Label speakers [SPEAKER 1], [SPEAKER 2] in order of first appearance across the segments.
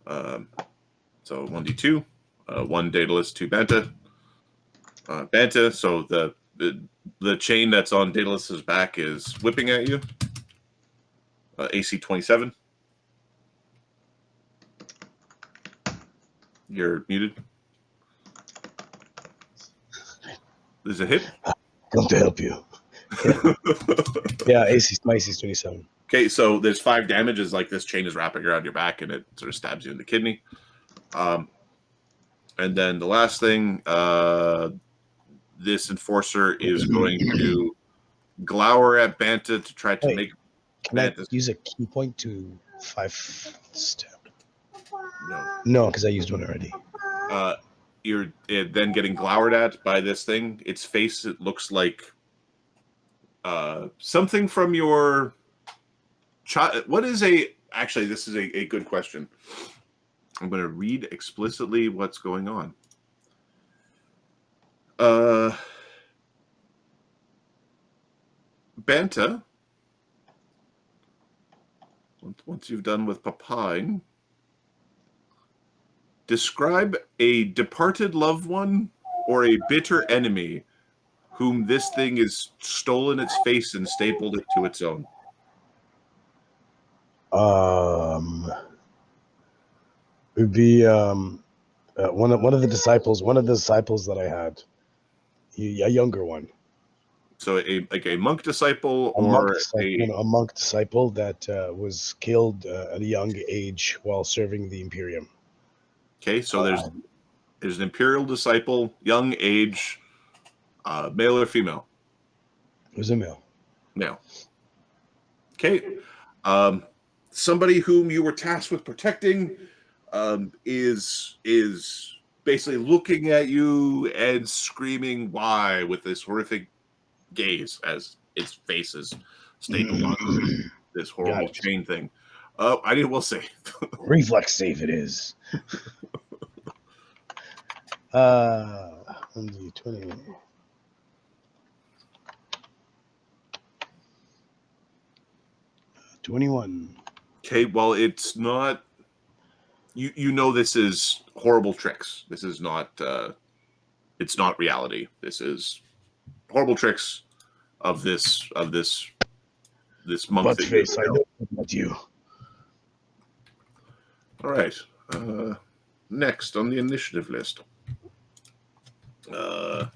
[SPEAKER 1] So 1d2, 1 Daedalus, 2 Banta. Banta, so the chain that's on Daedalus's back is whipping at you. AC 27. You're muted. There's a hit.
[SPEAKER 2] Come to help you. Yeah, my AC is 27.
[SPEAKER 1] Okay, so there's 5 damage as like this chain is wrapping around your back and it sort of stabs you in the kidney. And then the last thing, this enforcer is going to glower at Banta to try to make.
[SPEAKER 2] Can I use a key point to 5 step?
[SPEAKER 1] No,
[SPEAKER 2] because I used one already.
[SPEAKER 1] You're then getting glowered at by this thing. Its face, it looks like something from your child. What is actually, this is a good question. I'm going to read explicitly what's going on. Banta, once you've done with Papine, describe a departed loved one or a bitter enemy whom this thing has stolen its face and stapled it to its own.
[SPEAKER 2] It would be one of the disciples that I had, a younger one.
[SPEAKER 1] So a monk disciple
[SPEAKER 2] a monk disciple that was killed at a young age while serving the Imperium.
[SPEAKER 1] Okay, so there's an Imperial disciple, young age, male or female?
[SPEAKER 2] It was a male.
[SPEAKER 1] Male. Okay. Somebody whom you were tasked with protecting is basically looking at you and screaming "why" with this horrific gaze as its face is stapled onto this horrible chain thing. I need will save.
[SPEAKER 2] Reflex save it is. 20. 21.
[SPEAKER 1] Okay, well, it's not. You know this is horrible tricks. This is not. It's not reality. This is horrible tricks of this monk.
[SPEAKER 2] Butt face. I know about you.
[SPEAKER 1] All right. Next on the initiative list, Mr.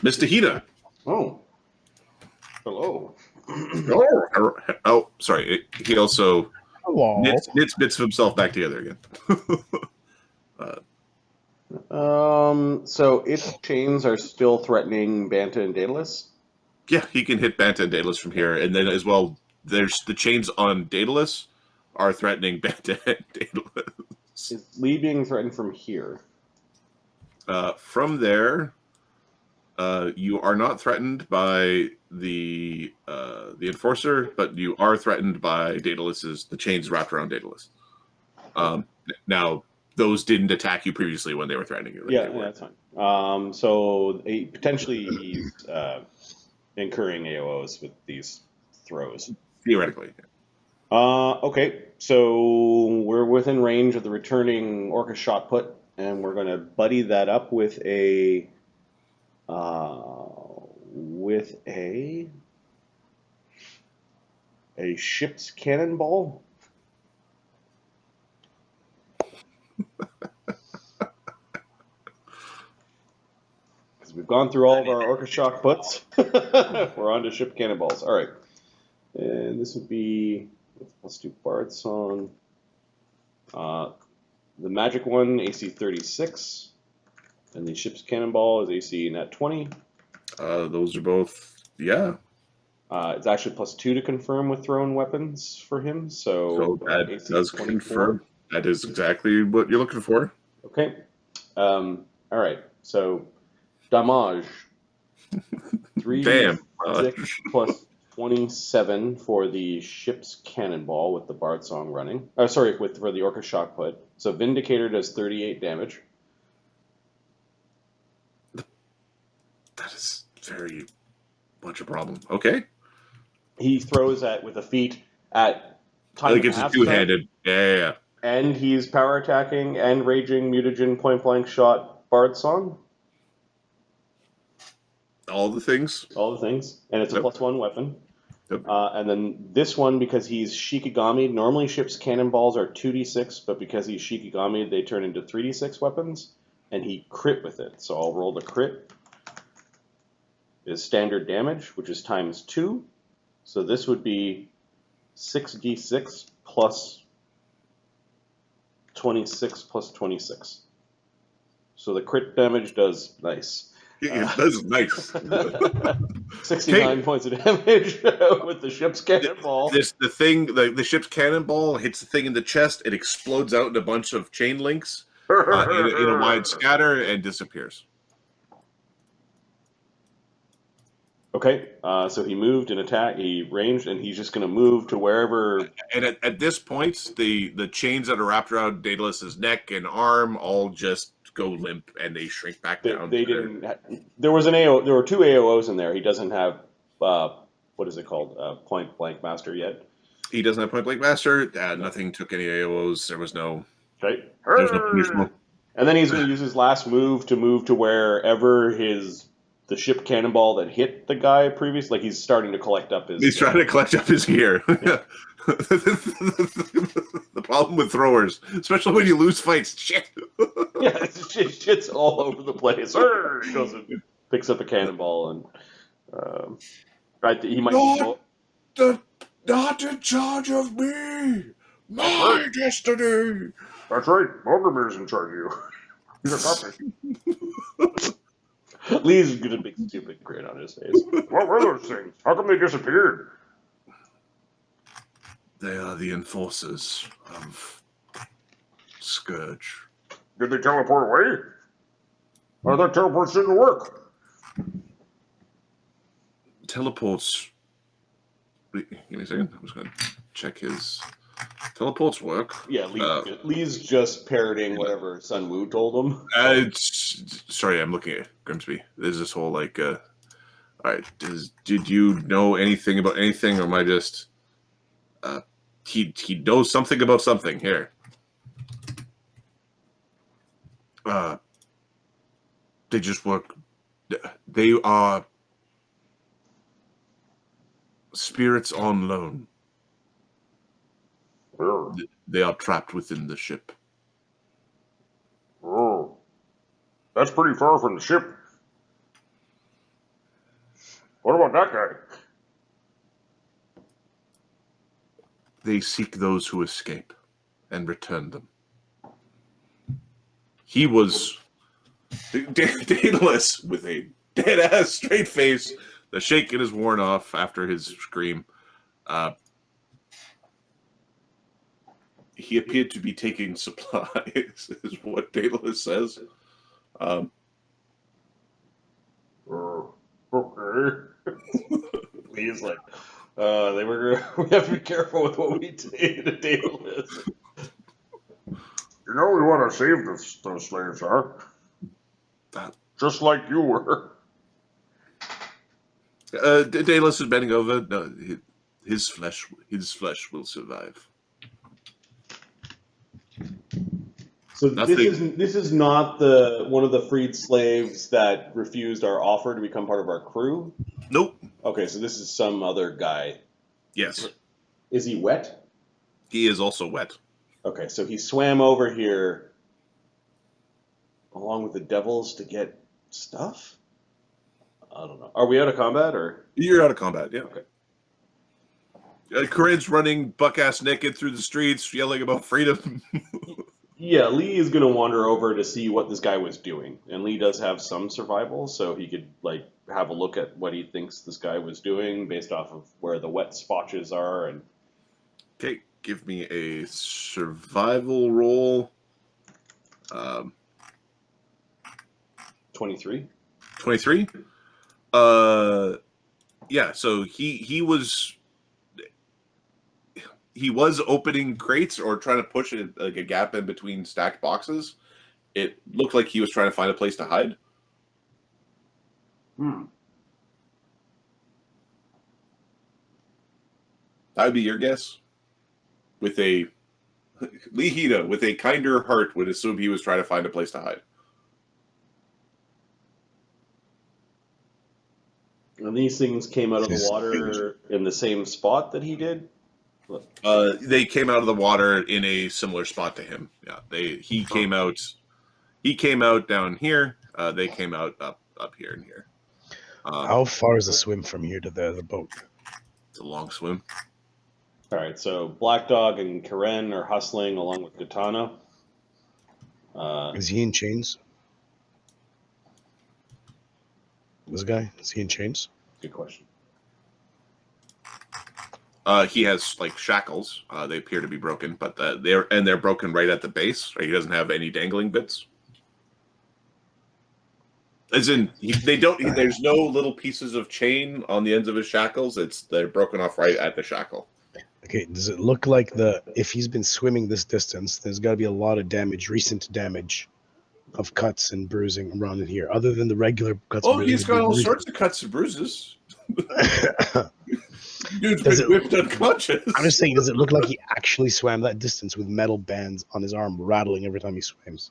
[SPEAKER 1] Hida.
[SPEAKER 3] Oh. Hello.
[SPEAKER 1] Oh, sorry. He also knits bits of himself back together again.
[SPEAKER 3] So its chains are still threatening Banta and Daedalus?
[SPEAKER 1] Yeah, he can hit Banta and Daedalus from here, and then as well, there's the chains on Daedalus are threatening Banta and Daedalus.
[SPEAKER 3] Is Lee being threatened from here?
[SPEAKER 1] From there, you are not threatened by the enforcer, but you are threatened by Daedalus's the chains wrapped around Daedalus. Now, those didn't attack you previously when they were threatening you.
[SPEAKER 3] Yeah, that's fine. So potentially he's incurring AOs with these throws.
[SPEAKER 1] Theoretically.
[SPEAKER 3] Okay, so we're within range of the returning Orca shot put, and we're going to buddy that up with a ship's cannonball. Because we've gone through all of our Orca shock puts. We're on to ship cannonballs. All right. And this would be, let's do Bard Song. The magic one, AC 36. And the ship's cannonball is AC nat 20.
[SPEAKER 1] Those are both, yeah.
[SPEAKER 3] It's actually +2 to confirm with thrown weapons for him. So
[SPEAKER 1] that
[SPEAKER 3] AC
[SPEAKER 1] does
[SPEAKER 3] 24.
[SPEAKER 1] confirm. That is exactly what you're looking for.
[SPEAKER 3] Okay. All right. So, damage. 3 6 plus 27 for the ship's cannonball with the Bard Song running. For the Orca shock put. So Vindicator does 38 damage.
[SPEAKER 1] That is very much a problem. Okay.
[SPEAKER 3] He throws with the feet at
[SPEAKER 1] I think it's a two-handed. Yeah.
[SPEAKER 3] And he's power attacking and raging mutagen point blank shot bard song.
[SPEAKER 1] All the things.
[SPEAKER 3] All the things. And it's a
[SPEAKER 1] Yep.
[SPEAKER 3] +1 weapon.
[SPEAKER 1] Yep.
[SPEAKER 3] And then this one, because he's Shikigami, normally ship's cannonballs are 2d6, but because he's Shikigami, they turn into 3d6 weapons, and he crit with it. So I'll roll the crit. Is standard damage, which is ×2. So this would be 6d6 plus 26 plus 26. So the crit damage does nice.
[SPEAKER 1] That's nice.
[SPEAKER 3] 69 points of damage with the ship's cannonball.
[SPEAKER 1] The ship's cannonball hits the thing in the chest. It explodes out in a bunch of chain links in a wide scatter and disappears.
[SPEAKER 3] Okay, so he moved and attacked. He ranged, and he's just going to move to wherever.
[SPEAKER 1] And at this point, the chains that are wrapped around Daedalus' neck and arm all just go limp, and they shrink back down.
[SPEAKER 3] They didn't. There was an AO. There were 2 AOs in there. He doesn't have what is it called? Point blank master yet.
[SPEAKER 1] He doesn't have point blank master. Nothing took any AOs. There was no.
[SPEAKER 3] Okay.
[SPEAKER 1] There's no punishment.
[SPEAKER 3] And then he's going to use his last move to move to wherever the ship cannonball that hit the guy previous. Like he's starting to collect up his.
[SPEAKER 1] He's trying to collect up his gear.
[SPEAKER 3] Yeah.
[SPEAKER 1] The problem with throwers, especially when you lose fights, shit.
[SPEAKER 3] Yeah, shit's all over the place. He goes and picks up a cannonball, and he might.
[SPEAKER 1] Not in charge of me. My destiny.
[SPEAKER 3] That's right. Molgromere's in charge of you. He's a puppet. Lee's got a big stupid grin on his face. What were those things? How come they disappeared?
[SPEAKER 1] They are the enforcers of Scourge.
[SPEAKER 3] Did they teleport away? Or that teleports didn't work?
[SPEAKER 1] Teleports. Give me a second. I'm just going to check his. Teleports work.
[SPEAKER 3] Yeah, Lee's just parroting whatever Sun Wu told him.
[SPEAKER 1] Sorry, I'm looking at Grimsby. There's this whole all right. Did you know anything about anything, or am I just? He knows something about something here. They just work. They are spirits on loan.
[SPEAKER 3] Oh.
[SPEAKER 1] They are trapped within the ship.
[SPEAKER 3] Oh. That's pretty far from the ship. What about that guy?
[SPEAKER 1] They seek those who escape and return them. He was Daedalus with a dead-ass straight face. The shaking is worn off after his scream. He appeared to be taking supplies, is what Daedalus says.
[SPEAKER 3] Okay. Lee's like, we have to be careful with what we say to Daedalus. You know we want to save those slaves, huh? Just like you were.
[SPEAKER 1] Daedalus is bending over. No, his flesh will survive.
[SPEAKER 3] So this is not one of the freed slaves that refused our offer to become part of our crew?
[SPEAKER 1] Nope.
[SPEAKER 3] Okay, so this is some other guy.
[SPEAKER 1] Yes.
[SPEAKER 3] Is he wet?
[SPEAKER 1] He is also wet.
[SPEAKER 3] Okay, so he swam over here along with the devils to get stuff? I don't know. Are we out of combat or?
[SPEAKER 1] You're out of combat, yeah.
[SPEAKER 3] Okay.
[SPEAKER 1] Corinne's running buck-ass naked through the streets, yelling about freedom.
[SPEAKER 3] Yeah, Lee is going to wander over to see what this guy was doing. And Lee does have some survival, so he could have a look at what he thinks this guy was doing based off of where the wet spotches are. And
[SPEAKER 1] okay, give me a survival roll.
[SPEAKER 3] 23.
[SPEAKER 1] 23? Yeah, so he was opening crates or trying to push a gap in between stacked boxes. It looked like he was trying to find a place to hide. That would be your guess? With a Lee Hida, with a kinder heart, would assume he was trying to find a place to hide.
[SPEAKER 3] And these things came out of the water in the same spot that he did?
[SPEAKER 1] They came out of the water in a similar spot to him. Yeah, he came out. He came out down here. They came out up here and here.
[SPEAKER 2] How far is the swim from here to the boat?
[SPEAKER 1] It's a long swim.
[SPEAKER 3] All right, so Black Dog and Karen are hustling along with Katana.
[SPEAKER 2] Is he in chains? This guy? Is he in chains?
[SPEAKER 3] Good question.
[SPEAKER 1] He has like shackles. They appear to be broken, but they're broken right at the base. Right? He doesn't have any dangling bits. As in, they don't. There's no little pieces of chain on the ends of his shackles. They're broken off right at the shackle.
[SPEAKER 2] Okay, does it look like if he's been swimming this distance, there's got to be a lot of damage, recent damage, of cuts and bruising around in here, other than the regular cuts.
[SPEAKER 1] Oh, he's got all sorts of cuts and bruises. Dude's been whipped unconscious.
[SPEAKER 2] I'm just saying, does it look like he actually swam that distance with metal bands on his arm rattling every time he swims?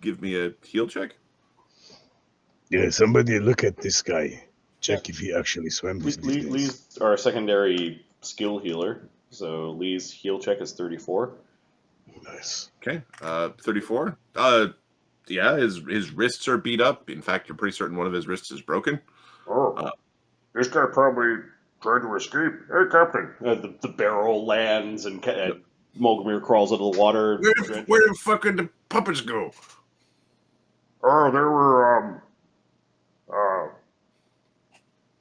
[SPEAKER 1] Give me a heal check.
[SPEAKER 2] Yeah, somebody look at this guy. Check if he actually swam this distance.
[SPEAKER 3] Lee's our secondary skill healer, so Lee's heal check is 34.
[SPEAKER 2] Nice.
[SPEAKER 1] Okay, 34. Yeah, his wrists are beat up. In fact, you're pretty certain one of his wrists is broken.
[SPEAKER 4] Oh, this guy probably tried to escape. Hey, Captain.
[SPEAKER 3] The barrel lands and Molgromere crawls out of the water.
[SPEAKER 1] Where the fuck did the puppets go?
[SPEAKER 4] Oh, there were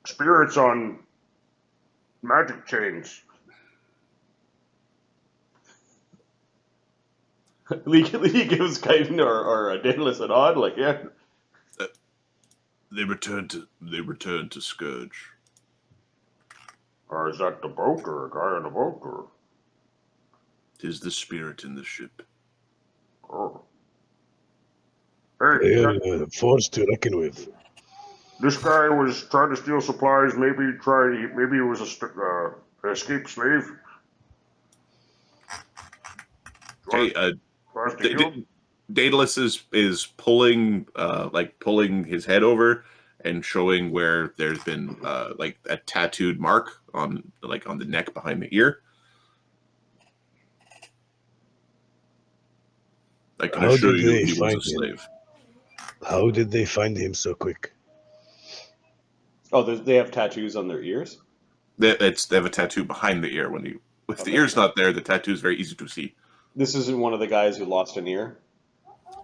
[SPEAKER 4] spirits on magic chains.
[SPEAKER 3] Lee gives Kyton or Daedalus a nod, like, yeah.
[SPEAKER 1] They returned to Scourge.
[SPEAKER 4] Or is that the boat or a guy on the boat? Or?
[SPEAKER 1] 'Tis the spirit in the ship.
[SPEAKER 4] Oh. Hey,
[SPEAKER 2] They're force to reckon with.
[SPEAKER 4] this guy was trying to steal supplies. Maybe he was an escaped slave.
[SPEAKER 1] Okay, Daedalus is pulling his head over and showing where there's been like a tattooed mark on the neck behind the ear. I can assure you he was a slave.
[SPEAKER 2] How did they find him so quick?
[SPEAKER 3] Oh, they have tattoos on their ears?
[SPEAKER 1] They have a tattoo behind the ear. If the ear's not there, the tattoo is very easy to see.
[SPEAKER 3] This isn't one of the guys who lost an ear?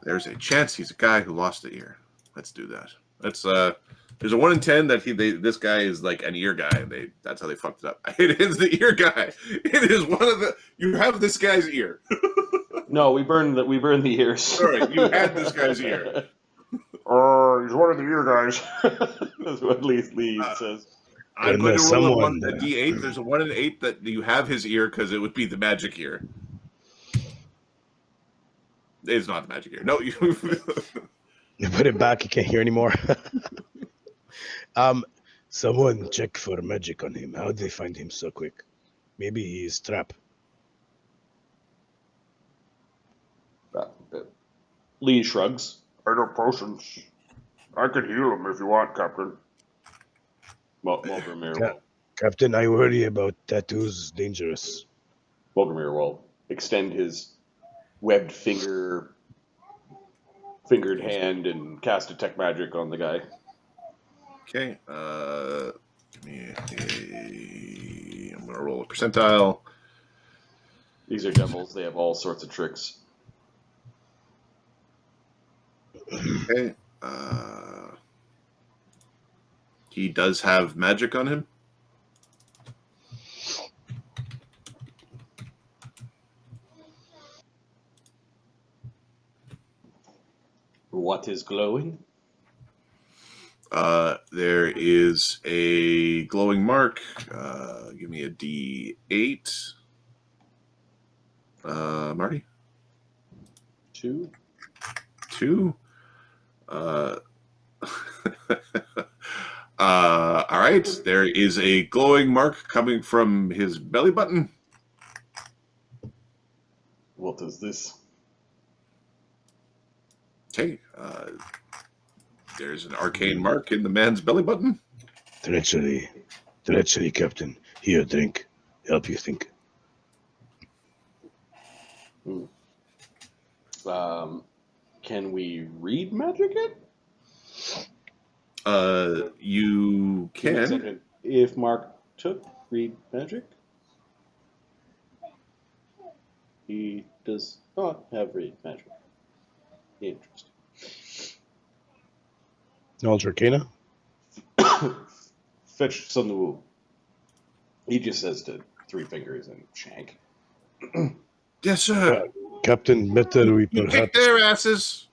[SPEAKER 1] There's a chance he's a guy who lost the ear. Let's do that. There's a 1 in 10 that this guy is like an ear guy, and that's how they fucked it up. It is the ear guy. It is one of the. You have this guy's ear.
[SPEAKER 3] No, we burned the ears.
[SPEAKER 1] Sorry, you had this guy's ear.
[SPEAKER 4] He's one of the ear guys.
[SPEAKER 3] That's what Lee says.
[SPEAKER 1] I'm going to roll a D8. There's a 1 in 8 that you have his ear because it would be the magic ear. It's not the magic ear. No, you
[SPEAKER 2] put it back. You can't hear anymore. Someone check for magic on him. How did they find him so quick? Maybe he's trapped.
[SPEAKER 3] Lee shrugs.
[SPEAKER 4] I know potions. I can heal him if you want, Captain.
[SPEAKER 3] Molgromere
[SPEAKER 2] Captain, I worry about tattoos. Dangerous.
[SPEAKER 3] Molgromere will extend his webbed fingered hand and cast detect magic on the guy.
[SPEAKER 1] Okay. Give me I'm gonna roll a percentile.
[SPEAKER 3] These are devils. They have all sorts of tricks.
[SPEAKER 1] Okay. He does have magic on him.
[SPEAKER 3] What is glowing?
[SPEAKER 1] There is a glowing mark. Give me a D8. Marty?
[SPEAKER 3] 2.
[SPEAKER 1] All right. There is a glowing mark coming from his belly button.
[SPEAKER 3] What is this?
[SPEAKER 1] Okay. There's an arcane mark in the man's belly button.
[SPEAKER 2] Treachery. Treachery, Captain. Here, drink. Help you think.
[SPEAKER 3] Can we read magic it?
[SPEAKER 1] You can.
[SPEAKER 3] If Mark took read magic, he does not have read magic. Interesting.
[SPEAKER 2] Knowledge Arcana?
[SPEAKER 3] Fetch Sun Wu. He just says to three fingers and shank.
[SPEAKER 1] Yes, sir.
[SPEAKER 2] Captain, better we
[SPEAKER 1] Kick
[SPEAKER 2] perhaps
[SPEAKER 1] their asses.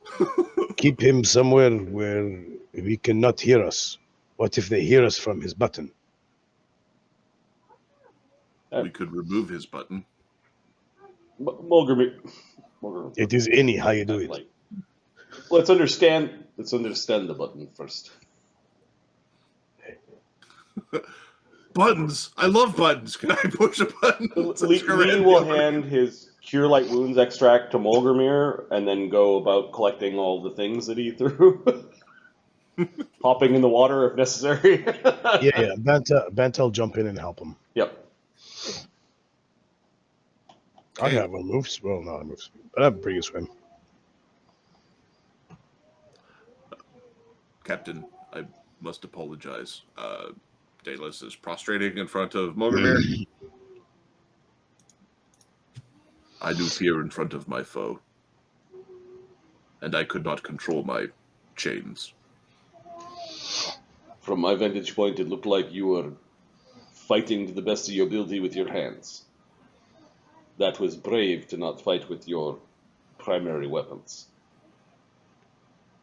[SPEAKER 2] keep him somewhere where he cannot hear us. What if they hear us from his button?
[SPEAKER 1] We could remove his button.
[SPEAKER 3] Molgromere.
[SPEAKER 2] It is any how you do it.
[SPEAKER 3] Like, let's understand the button first.
[SPEAKER 1] Buttons. I love buttons. Can I push a button?
[SPEAKER 3] Lee will hand his Cure Light Wounds extract to Molgromere and then go about collecting all the things that he threw. Hopping in the water if necessary.
[SPEAKER 2] Yeah. Banta will jump in and help him.
[SPEAKER 3] Yep.
[SPEAKER 2] I have a move. Well, not a move speed, but I have a pretty good swim.
[SPEAKER 1] Captain, I must apologize. Daedalus is prostrating in front of Molgromere. I do fear in front of my foe, and I could not control my chains.
[SPEAKER 3] From my vantage point, it looked like you were fighting to the best of your ability with your hands. That was brave to not fight with your primary weapons.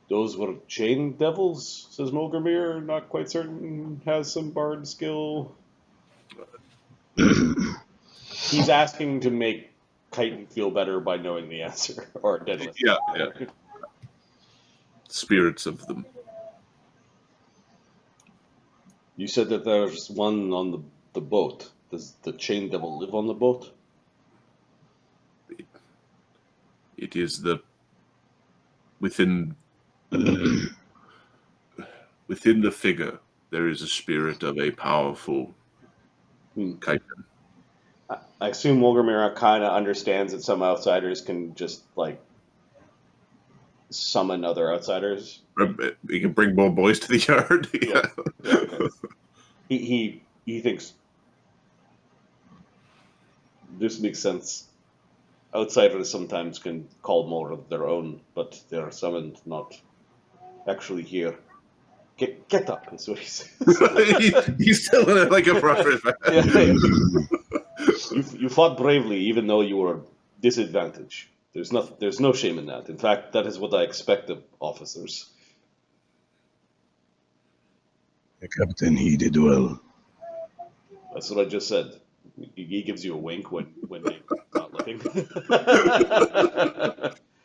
[SPEAKER 3] Those were chain devils, says Molgromere, not quite certain, has some bard skill. He's asking to make Kyton feel better by knowing the answer, or Daedalus.
[SPEAKER 1] Yeah. Spirits of them.
[SPEAKER 3] You said that there's one on the boat. Does the chain devil live on the boat?
[SPEAKER 1] It is within the figure. There is a spirit of a powerful Kyton.
[SPEAKER 3] I assume Molgromere kind of understands that some outsiders can just summon other outsiders.
[SPEAKER 1] He can bring more boys to the yard. Yeah.
[SPEAKER 3] He thinks this makes sense. Outsiders sometimes can call more of their own, but they are summoned, not actually here. Get up, is what he says.
[SPEAKER 1] He's still in like a frustrated.
[SPEAKER 3] You fought bravely, even though you were disadvantaged. There's no shame in that. In fact, that is what I expect of officers.
[SPEAKER 2] Captain, he did well.
[SPEAKER 3] That's what I just said. He gives you a wink when they're not looking.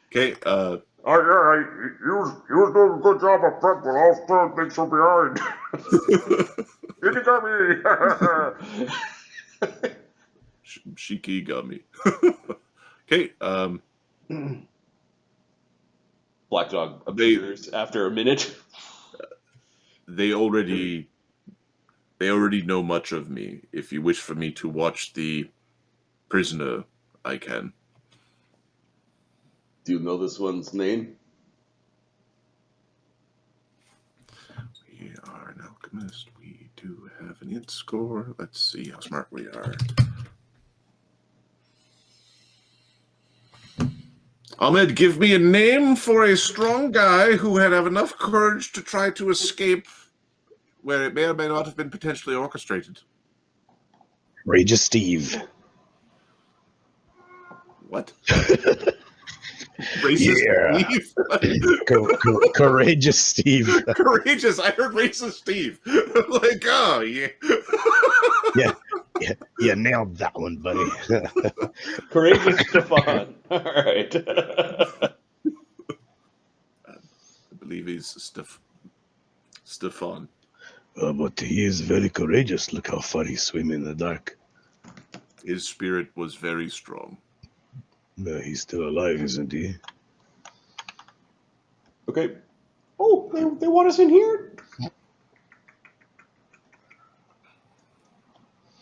[SPEAKER 1] Okay.
[SPEAKER 4] Yeah, you was doing a good job up front, but I'll throw things from behind. Shinikami!
[SPEAKER 1] Shikigami. Okay.
[SPEAKER 3] Black Dog appears after a minute.
[SPEAKER 1] They already know much of me. If you wish for me to watch the prisoner, I can.
[SPEAKER 3] Do you know this one's name?
[SPEAKER 1] We are an alchemist. We do have an int score. Let's see how smart we are. Ahmed, give me a name for a strong guy who had have enough courage to try to escape where it may or may not have been potentially orchestrated.
[SPEAKER 2] Courageous Steve.
[SPEAKER 1] What? Racist Steve?
[SPEAKER 2] Courageous Steve.
[SPEAKER 1] Courageous. I heard racist Steve. Like, oh, yeah.
[SPEAKER 2] Yeah, nailed that one, buddy.
[SPEAKER 3] Courageous Stephan. All right.
[SPEAKER 1] I believe he's Stephan.
[SPEAKER 2] But he is very courageous. Look how far he swim in the dark.
[SPEAKER 1] His spirit was very strong.
[SPEAKER 2] No, he's still alive, isn't he?
[SPEAKER 3] Okay. Oh, they want us in here?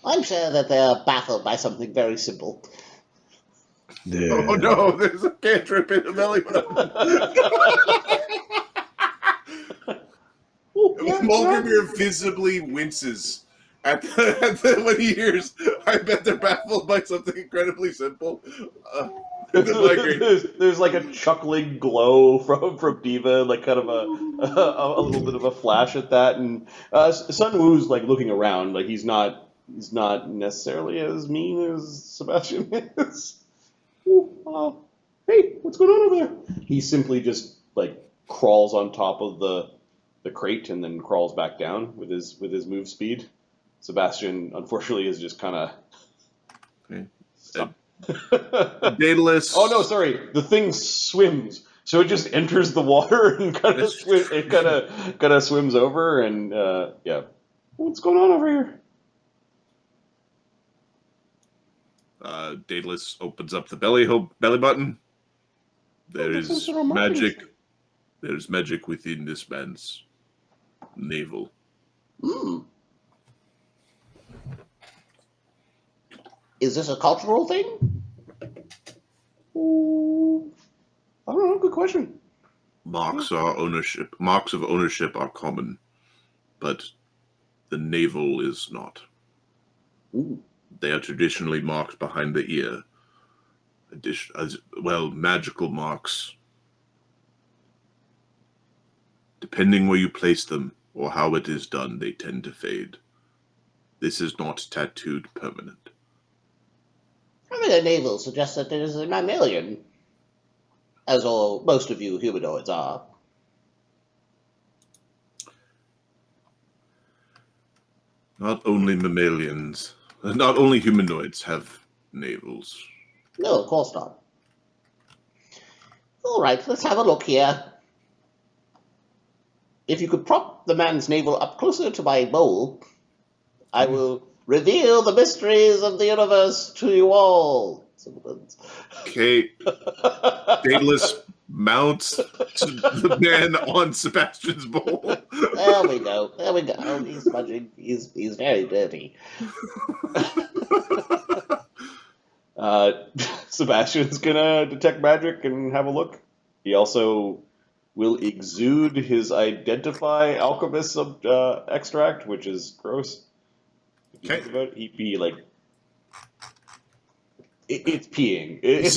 [SPEAKER 5] I'm sure that they're baffled by something very simple.
[SPEAKER 1] Oh no, there's a cantrip in the belly button. Molgromere visibly winces when he hears, I bet they're baffled by something incredibly simple.
[SPEAKER 3] There's like a chuckling glow from Diva, like kind of a little bit of a flash at that, and Sun Wu's like looking around, like he's not necessarily as mean as Sebastian is. Ooh, hey, what's going on over there? He simply just like crawls on top of the crate and then crawls back down with his move speed. Sebastian, unfortunately, is just kind of.
[SPEAKER 1] Daedalus.
[SPEAKER 3] Oh no, sorry. The thing swims, so it just enters the water and kind of swims over, and yeah. What's going on over here?
[SPEAKER 1] Daedalus opens up the belly button. There is magic. There's magic within this man's navel.
[SPEAKER 5] Is this a cultural thing?
[SPEAKER 3] Ooh, I don't know. Good question.
[SPEAKER 1] Marks of ownership are common, but the navel is not.
[SPEAKER 3] Ooh.
[SPEAKER 1] They are traditionally marked behind the ear. Magical marks. Depending where you place them or how it is done, they tend to fade. This is not tattooed permanent.
[SPEAKER 5] Having a navel suggests that it is a mammalian, as all most of you humanoids are.
[SPEAKER 1] Not only humanoids have navels.
[SPEAKER 5] No, of course not. All right, let's have a look here. If you could prop the man's navel up closer to my bowl, I will reveal the mysteries of the universe to you all.
[SPEAKER 1] Okay. Daedalus mounts the man on Sebastian's bowl.
[SPEAKER 5] There we go. There we go. He's smudging. He's very dirty.
[SPEAKER 3] Sebastian's gonna detect magic and have a look. He also will exude his identify alchemist extract, which is gross.
[SPEAKER 1] Okay.
[SPEAKER 3] He'd be like, it's peeing.
[SPEAKER 1] He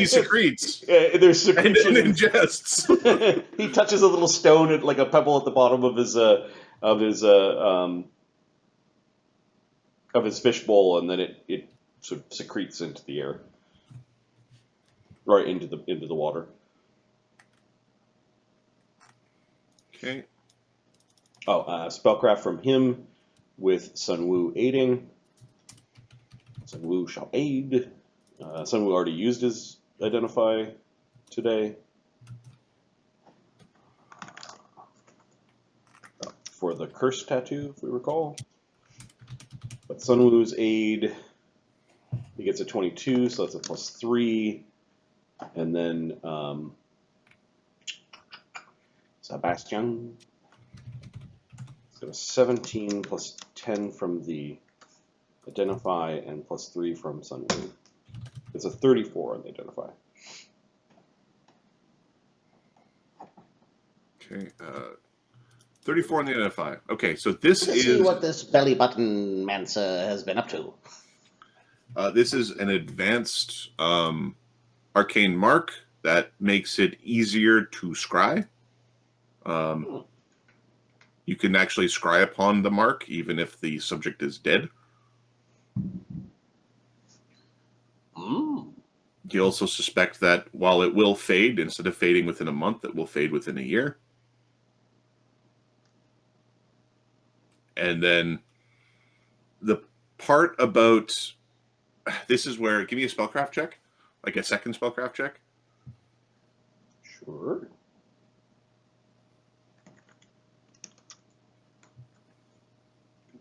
[SPEAKER 1] secretes.
[SPEAKER 3] There's secretion.
[SPEAKER 1] And ingests.
[SPEAKER 3] He touches a little stone, like a pebble at the bottom of his fishbowl, and then it sort of secretes into the air, or into the water.
[SPEAKER 1] Okay.
[SPEAKER 3] Oh, spellcraft from him with Sun Wu aiding. Sun Wu shall aid. Sun Wu already used his identify today. For the curse tattoo, if we recall. But Sun Wu's aid, he gets a 22, so that's a +3. And then Sebastian, it's got a 17 plus 10 from the identify and +3 from Sun Wu. It's a 34 on the identify.
[SPEAKER 1] Okay. 34 on the identify. Okay, so this
[SPEAKER 5] Let's
[SPEAKER 1] is
[SPEAKER 5] see what this belly button mancer has been up to.
[SPEAKER 1] this is an advanced arcane mark that makes it easier to scry. You can actually scry upon the mark even if the subject is dead. You also suspect that while it will fade, instead of fading within a month, it will fade within a year. And then the part about this is where, give me a spellcraft check, like a second spellcraft check.
[SPEAKER 3] Sure.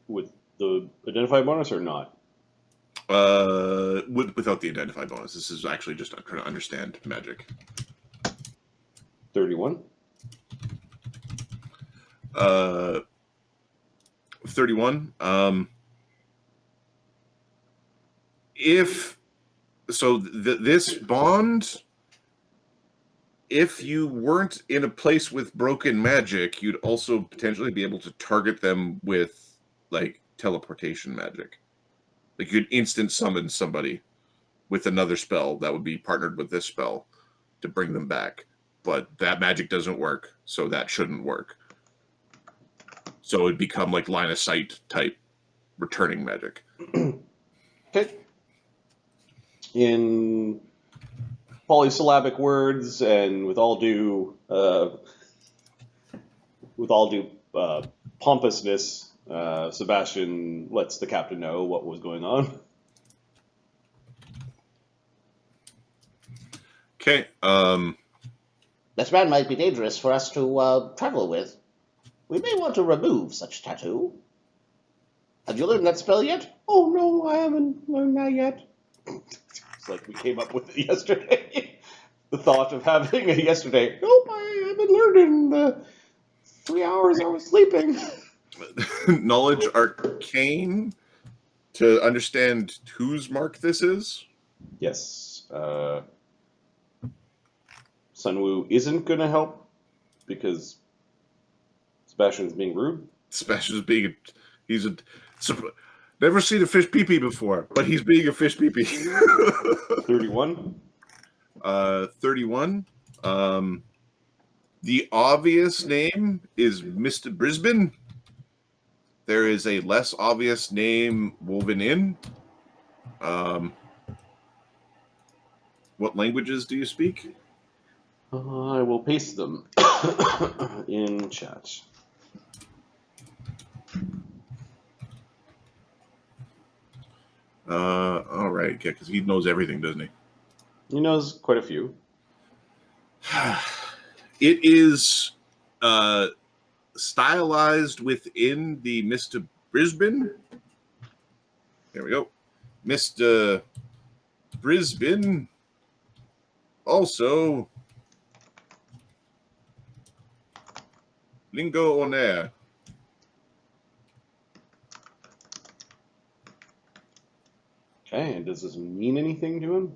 [SPEAKER 3] With the identify bonus or not?
[SPEAKER 1] Without the identify bonus. This is actually just trying to understand magic.
[SPEAKER 3] 31.
[SPEAKER 1] 31. If so, this bond, if you weren't in a place with broken magic, you'd also potentially be able to target them with like teleportation magic. Like you'd instant summon somebody with another spell that would be partnered with this spell to bring them back. But that magic doesn't work, so that shouldn't work. So it'd become like line of sight type returning magic.
[SPEAKER 3] Okay. In polysyllabic words and with all due pompousness, Sebastian lets the captain know what was going on.
[SPEAKER 1] Okay.
[SPEAKER 5] This man might be dangerous for us to travel with. We may want to remove such tattoo. Have you learned that spell yet? Oh no, I haven't learned that yet. It's like we came up with it yesterday. The thought of having it yesterday. Nope, I haven't learned it in the 3 hours I was sleeping.
[SPEAKER 1] Knowledge arcane to understand whose mark this is.
[SPEAKER 3] Yes. Sunwoo isn't going to help because Sebastian's being rude.
[SPEAKER 1] Sebastian's being never seen a fish pee-pee before, but he's being a fish pee-pee.
[SPEAKER 3] 31.
[SPEAKER 1] 31. The obvious name is Mr. Brisbane. There is a less obvious name woven in. What languages do you speak?
[SPEAKER 3] I will paste them in chat.
[SPEAKER 1] All right, yeah, because he knows everything, doesn't he?
[SPEAKER 3] He knows quite a few.
[SPEAKER 1] It is stylized within the Mr. Brisbane. There we go. Mr. Brisbane also lingo on air.
[SPEAKER 3] Okay, and does this mean anything to him?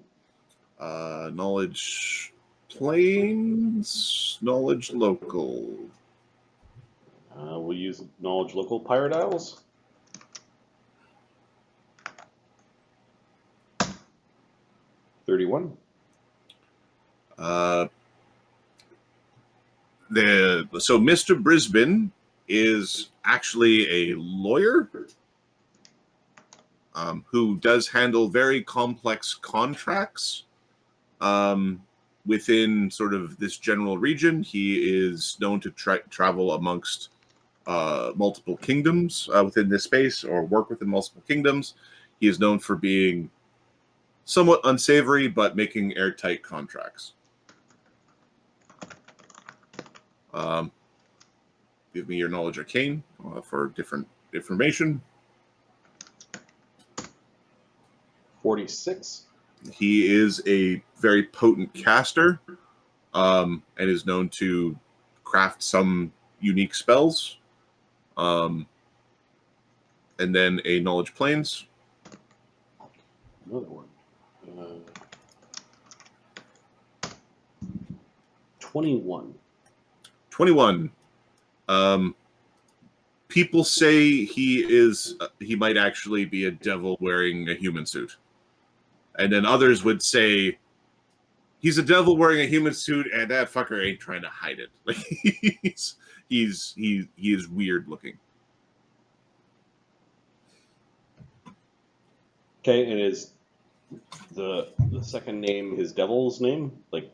[SPEAKER 1] Knowledge planes, knowledge local.
[SPEAKER 3] We'll use knowledge local pirate isles. $31.
[SPEAKER 1] So Mr. Brisbane is actually a lawyer who does handle very complex contracts within sort of this general region. He is known to travel amongst multiple kingdoms within this space, or work within multiple kingdoms. He is known for being somewhat unsavory, but making airtight contracts. Give me your knowledge arcane for different information.
[SPEAKER 3] 46.
[SPEAKER 1] He is a very potent caster and is known to craft some unique spells. And then a knowledge planes.
[SPEAKER 3] Another one. 21.
[SPEAKER 1] 21. People say he might actually be a devil wearing a human suit. And then others would say he's a devil wearing a human suit, and that fucker ain't trying to hide it. Like he is weird looking.
[SPEAKER 3] Okay, and is the second name his devil's name? Like,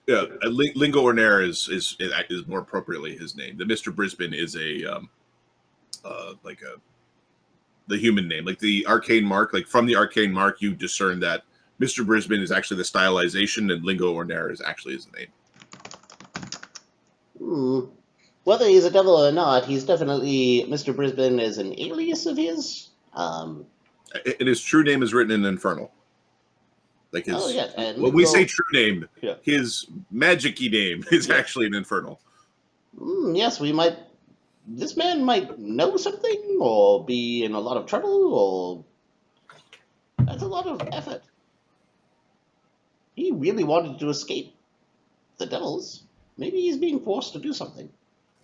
[SPEAKER 1] yeah, Lingo Ornair is more appropriately his name. The Mr. Brisbane is the human name, like the arcane mark. Like from the arcane mark, you discern that Mr. Brisbane is actually the stylization, and Lingo Ornair is actually his name.
[SPEAKER 5] Whether he's a devil or not, he's definitely Mr. Brisbane is an alias of his.
[SPEAKER 1] And his true name is written in Infernal. Like his,
[SPEAKER 5] yes. And
[SPEAKER 1] when we say true name,
[SPEAKER 3] Yeah.
[SPEAKER 1] his magic-y name is actually an Infernal.
[SPEAKER 5] Yes, we might. This man might know something, or be in a lot of trouble, or that's a lot of effort. He really wanted to escape the devils. Maybe he's being forced to do something,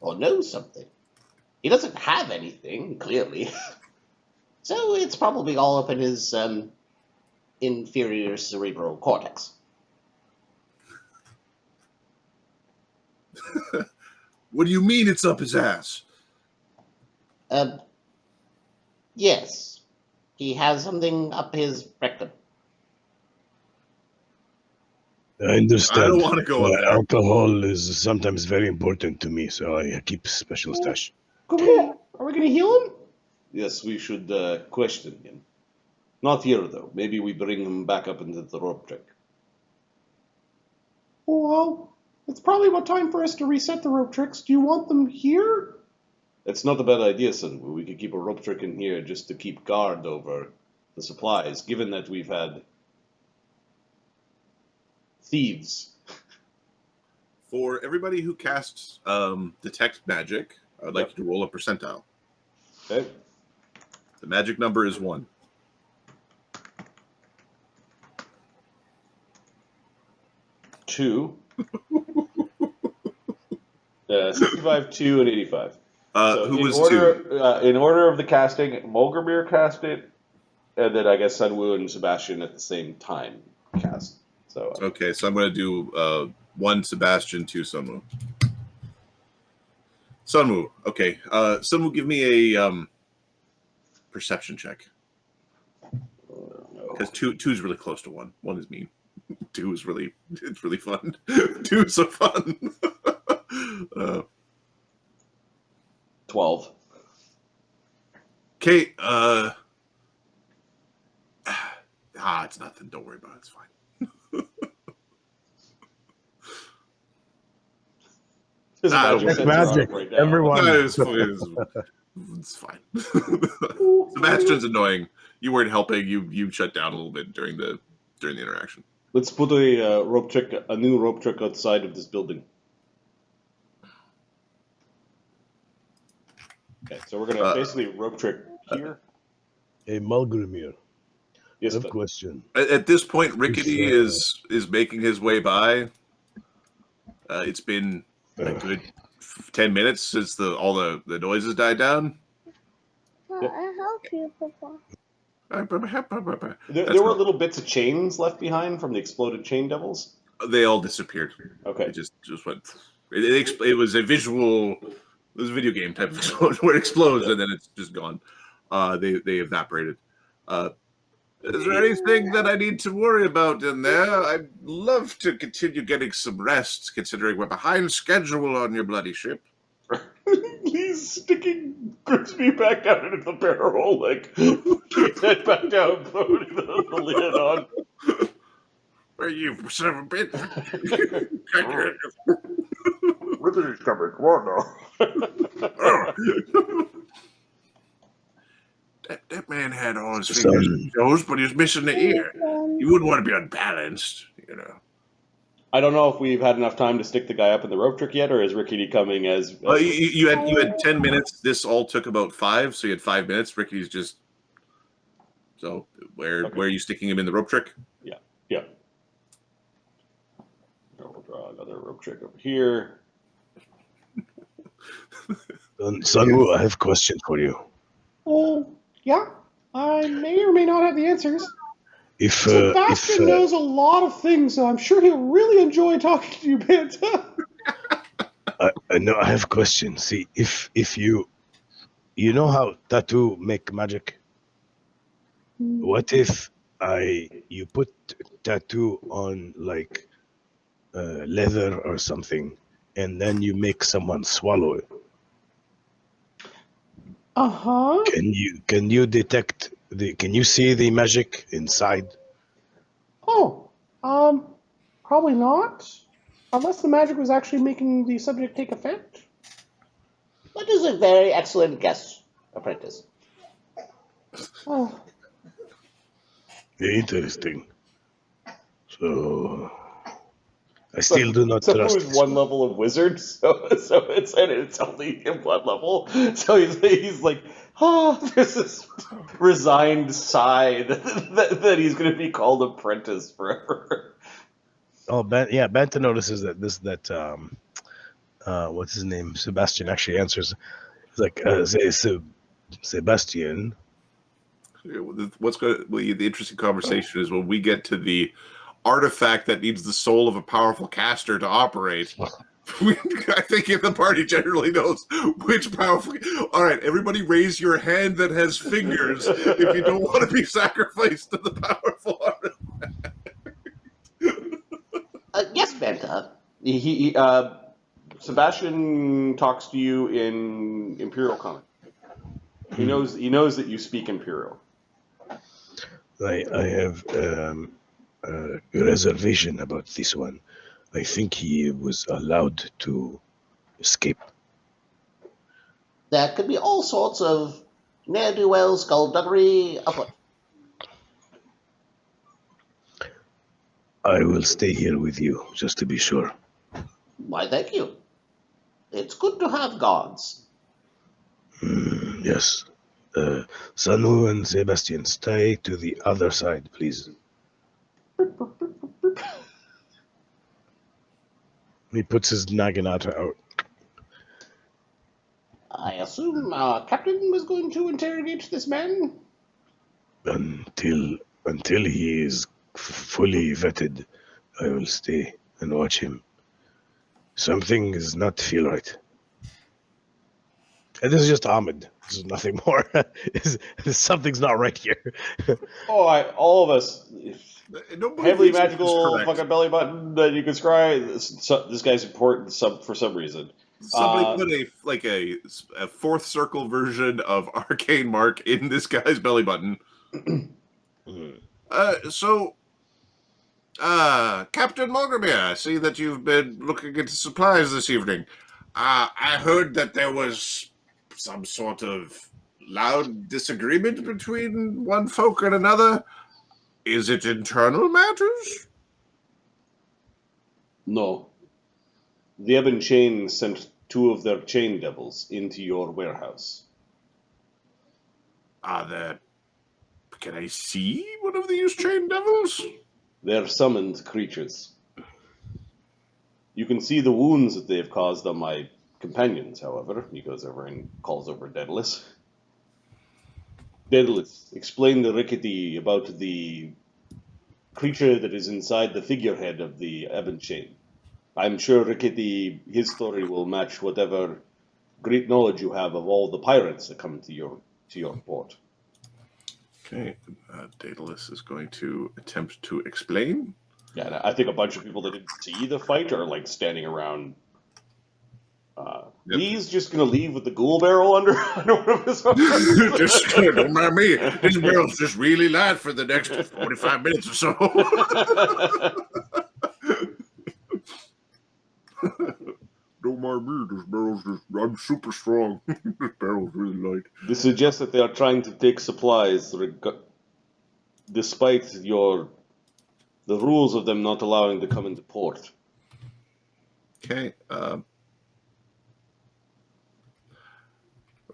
[SPEAKER 5] or knows something. He doesn't have anything, clearly. So it's probably all up in his inferior cerebral cortex.
[SPEAKER 1] What do you mean it's up his ass?
[SPEAKER 5] Yes. He has something up his rectum.
[SPEAKER 2] I understand.
[SPEAKER 1] I don't want to go up there.
[SPEAKER 2] Alcohol is sometimes very important to me, so I keep special stash.
[SPEAKER 3] Are we going to heal him? Yes, we should question him. Not here, though. Maybe we bring him back up into the rope trick.
[SPEAKER 6] Well, it's probably about time for us to reset the rope tricks. Do you want them here?
[SPEAKER 3] It's not a bad idea, son. We could keep a rope trick in here just to keep guard over the supplies, given that we've had thieves.
[SPEAKER 1] For everybody who casts detect magic, I would like you to roll a percentile.
[SPEAKER 3] Okay.
[SPEAKER 1] The magic number is 1.
[SPEAKER 3] 2. 65, 2, and 85.
[SPEAKER 1] Who was 2?
[SPEAKER 3] In order of the casting, Molgromere cast it, and then I guess Sunwoo and Sebastian at the same time cast. So
[SPEAKER 1] Okay, so I'm going to do 1 Sebastian, 2 Sunwoo. Sunwoo, okay. Sunwoo, give me a perception check. Because 2 is really close to 1. 1 is mean. 2 is really, it's really fun. 2 is so fun.
[SPEAKER 3] 12.
[SPEAKER 1] Okay, it's nothing. Don't worry about it. It's fine.
[SPEAKER 3] Magic.
[SPEAKER 2] Magic.
[SPEAKER 3] Right now.
[SPEAKER 2] Everyone.
[SPEAKER 1] No, it's fine. Sebastian's annoying. You weren't helping. You shut down a little bit during the interaction.
[SPEAKER 3] Let's put a rope trick, a new rope trick outside of this building. Okay, so we're gonna basically rope trick here.
[SPEAKER 2] Hey, Molgromere,
[SPEAKER 3] Yes,
[SPEAKER 2] I have a
[SPEAKER 3] but
[SPEAKER 2] question.
[SPEAKER 1] At this point, Rickety is making his way by. It's been a good 10 minutes since all the noises died down.
[SPEAKER 7] I help you, Papa.
[SPEAKER 3] there were little bits of chains left behind from the exploded chain devils.
[SPEAKER 1] They all disappeared.
[SPEAKER 3] Okay.
[SPEAKER 1] It just went. It was a visual. It was a video game type of explosion where it explodes and then it's just gone. They evaporated. Is there anything that I need to worry about in there? I'd love to continue getting some rest, considering we're behind schedule on your bloody ship.
[SPEAKER 3] He's sticking Crispy back down into the barrel, like keep that back down, putting the lid on.
[SPEAKER 1] Where you son of a bitch?
[SPEAKER 4] Rickety's coming. Come on now.
[SPEAKER 1] That man had all his fingers and toes, but he was missing the ear. You wouldn't want to be unbalanced, you know.
[SPEAKER 3] I don't know if we've had enough time to stick the guy up in the rope trick yet, or is Rickety coming as?
[SPEAKER 1] You had 10 minutes. This all took about 5, so you had 5 minutes. Rickety's just. So where are you sticking him in the rope trick?
[SPEAKER 3] Yeah. We'll draw another rope trick over here.
[SPEAKER 2] Sunwoo, I have a question for you.
[SPEAKER 6] Oh, yeah. I may or may not have the answers.
[SPEAKER 2] If
[SPEAKER 6] Sebastian knows a lot of things, so I'm sure he'll really enjoy talking to you, Banta.
[SPEAKER 2] I have a question. See, if you know how tattoo make magic? What if you put tattoo on like leather or something, and then you make someone swallow it?
[SPEAKER 6] Uh-huh.
[SPEAKER 2] Can you detect can you see the magic inside?
[SPEAKER 6] Oh, probably not. Unless the magic was actually making the subject take effect.
[SPEAKER 5] That is a very excellent guess, apprentice.
[SPEAKER 6] Oh,
[SPEAKER 2] Interesting. So I still do not
[SPEAKER 3] so
[SPEAKER 2] trust
[SPEAKER 3] who's
[SPEAKER 2] this
[SPEAKER 3] one level of wizard, so it's only him one level. So he's like, there's this resigned sigh that he's going to be called apprentice forever.
[SPEAKER 2] Oh, Banta notices that what's his name? Sebastian actually answers. He's like, Sebastian.
[SPEAKER 1] What's going to be the interesting conversation is when we get to the artifact that needs the soul of a powerful caster to operate. I think the party generally knows which powerful. All right, everybody, raise your hand that has fingers if you don't want to be sacrificed to the powerful artifact.
[SPEAKER 5] Yes, Banta.
[SPEAKER 3] Sebastian talks to you in Imperial Common. He knows that you speak Imperial.
[SPEAKER 2] I have a reservation about this one. I think he was allowed to escape.
[SPEAKER 5] There could be all sorts of ne'er-do-well skullduggery afoot.
[SPEAKER 2] I will stay here with you, just to be sure.
[SPEAKER 5] Why, thank you. It's good to have gods.
[SPEAKER 2] Yes. Sanu and Sebastian, stay to the other side, please. He puts his naginata out.
[SPEAKER 5] I assume our captain was going to interrogate this man?
[SPEAKER 2] Until he is fully vetted, I will stay and watch him. Something does not feel right. And this is just Ahmed. This is nothing more. Something's not right here.
[SPEAKER 3] All of us.
[SPEAKER 1] Nobody
[SPEAKER 3] Heavily
[SPEAKER 1] thinks this is
[SPEAKER 3] magical
[SPEAKER 1] correct.
[SPEAKER 3] fucking belly button that you can scry. This guy's important for some reason.
[SPEAKER 1] Somebody put a fourth circle version of Arcane Mark in this guy's belly button. Captain Molgromere, I see that you've been looking into supplies this evening. I heard that there was some sort of loud disagreement between one folk and another. Is it internal matters?
[SPEAKER 3] No. The Ebon Chain sent 2 of their chain devils into your warehouse.
[SPEAKER 1] Can I see one of these chain devils?
[SPEAKER 3] They're summoned creatures. You can see the wounds that they've caused on my companions, however. He goes over and calls over Daedalus. Daedalus, explain to Rickety about the creature that is inside the figurehead of the Ebon Chain. I'm sure Rickety, his story will match whatever great knowledge you have of all the pirates that come to your port.
[SPEAKER 1] Okay, Daedalus is going to attempt to explain.
[SPEAKER 3] Yeah, and I think a bunch of people that didn't see the fight are like standing around. He's just gonna leave with the ghoul barrel under one of his arms.
[SPEAKER 1] Just don't mind me. This barrel's just really light for the next 45 minutes or so. Don't mind me. This barrel's I'm super strong. This barrel's really light.
[SPEAKER 3] This suggests that they are trying to take supplies, despite the rules of them not allowing to come into port.
[SPEAKER 1] Okay.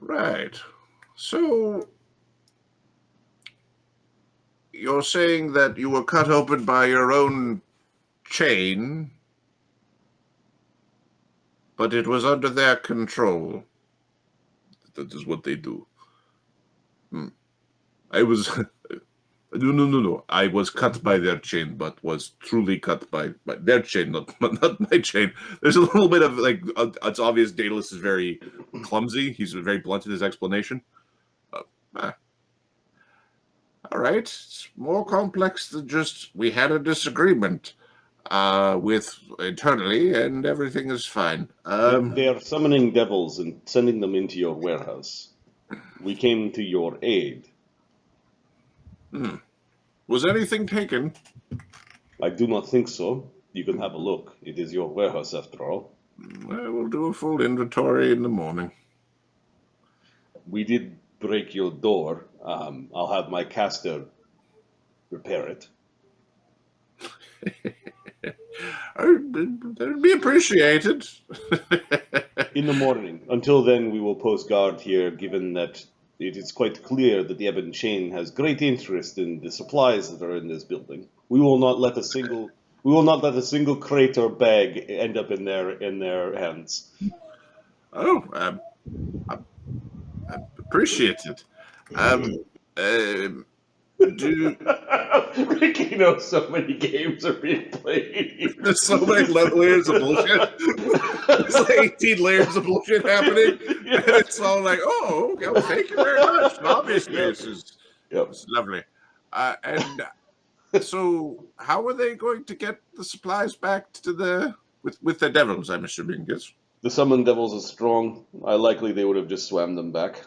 [SPEAKER 1] Right. So, you're saying that you were cut open by your own chain, but it was under their control. That is what they do. I was... No. I was cut by their chain, but was truly cut by their chain, not my chain. There's a little bit of, it's obvious Daedalus is very clumsy. He's very blunt in his explanation. All right. It's more complex than just we had a disagreement with internally, and everything is fine.
[SPEAKER 3] They are summoning devils and sending them into your warehouse. We came to your aid.
[SPEAKER 1] Was anything taken?
[SPEAKER 3] I do not think so. You can have a look. It is your warehouse, after all.
[SPEAKER 1] I will do a full inventory in the morning.
[SPEAKER 3] We did break your door. I'll have my caster repair it.
[SPEAKER 1] That'd be appreciated.
[SPEAKER 3] In the morning. Until then, we will post guard here, given that it is quite clear that the Ebon Chain has great interest in the supplies that are in this building. We will not let a single crate or bag end up in their hands.
[SPEAKER 1] Oh, I appreciate it. Do
[SPEAKER 3] Ricky knows so many games are being played.
[SPEAKER 1] there's so many layers of bullshit. There's like 18 layers of bullshit happening, and it's all like, oh, okay, well, thank you very much. And obviously, this is lovely. And so, how are they going to get the supplies back to the with the devils? I'm assuming, yes.
[SPEAKER 3] The summoned devils are strong. Likely they would have just swam them back.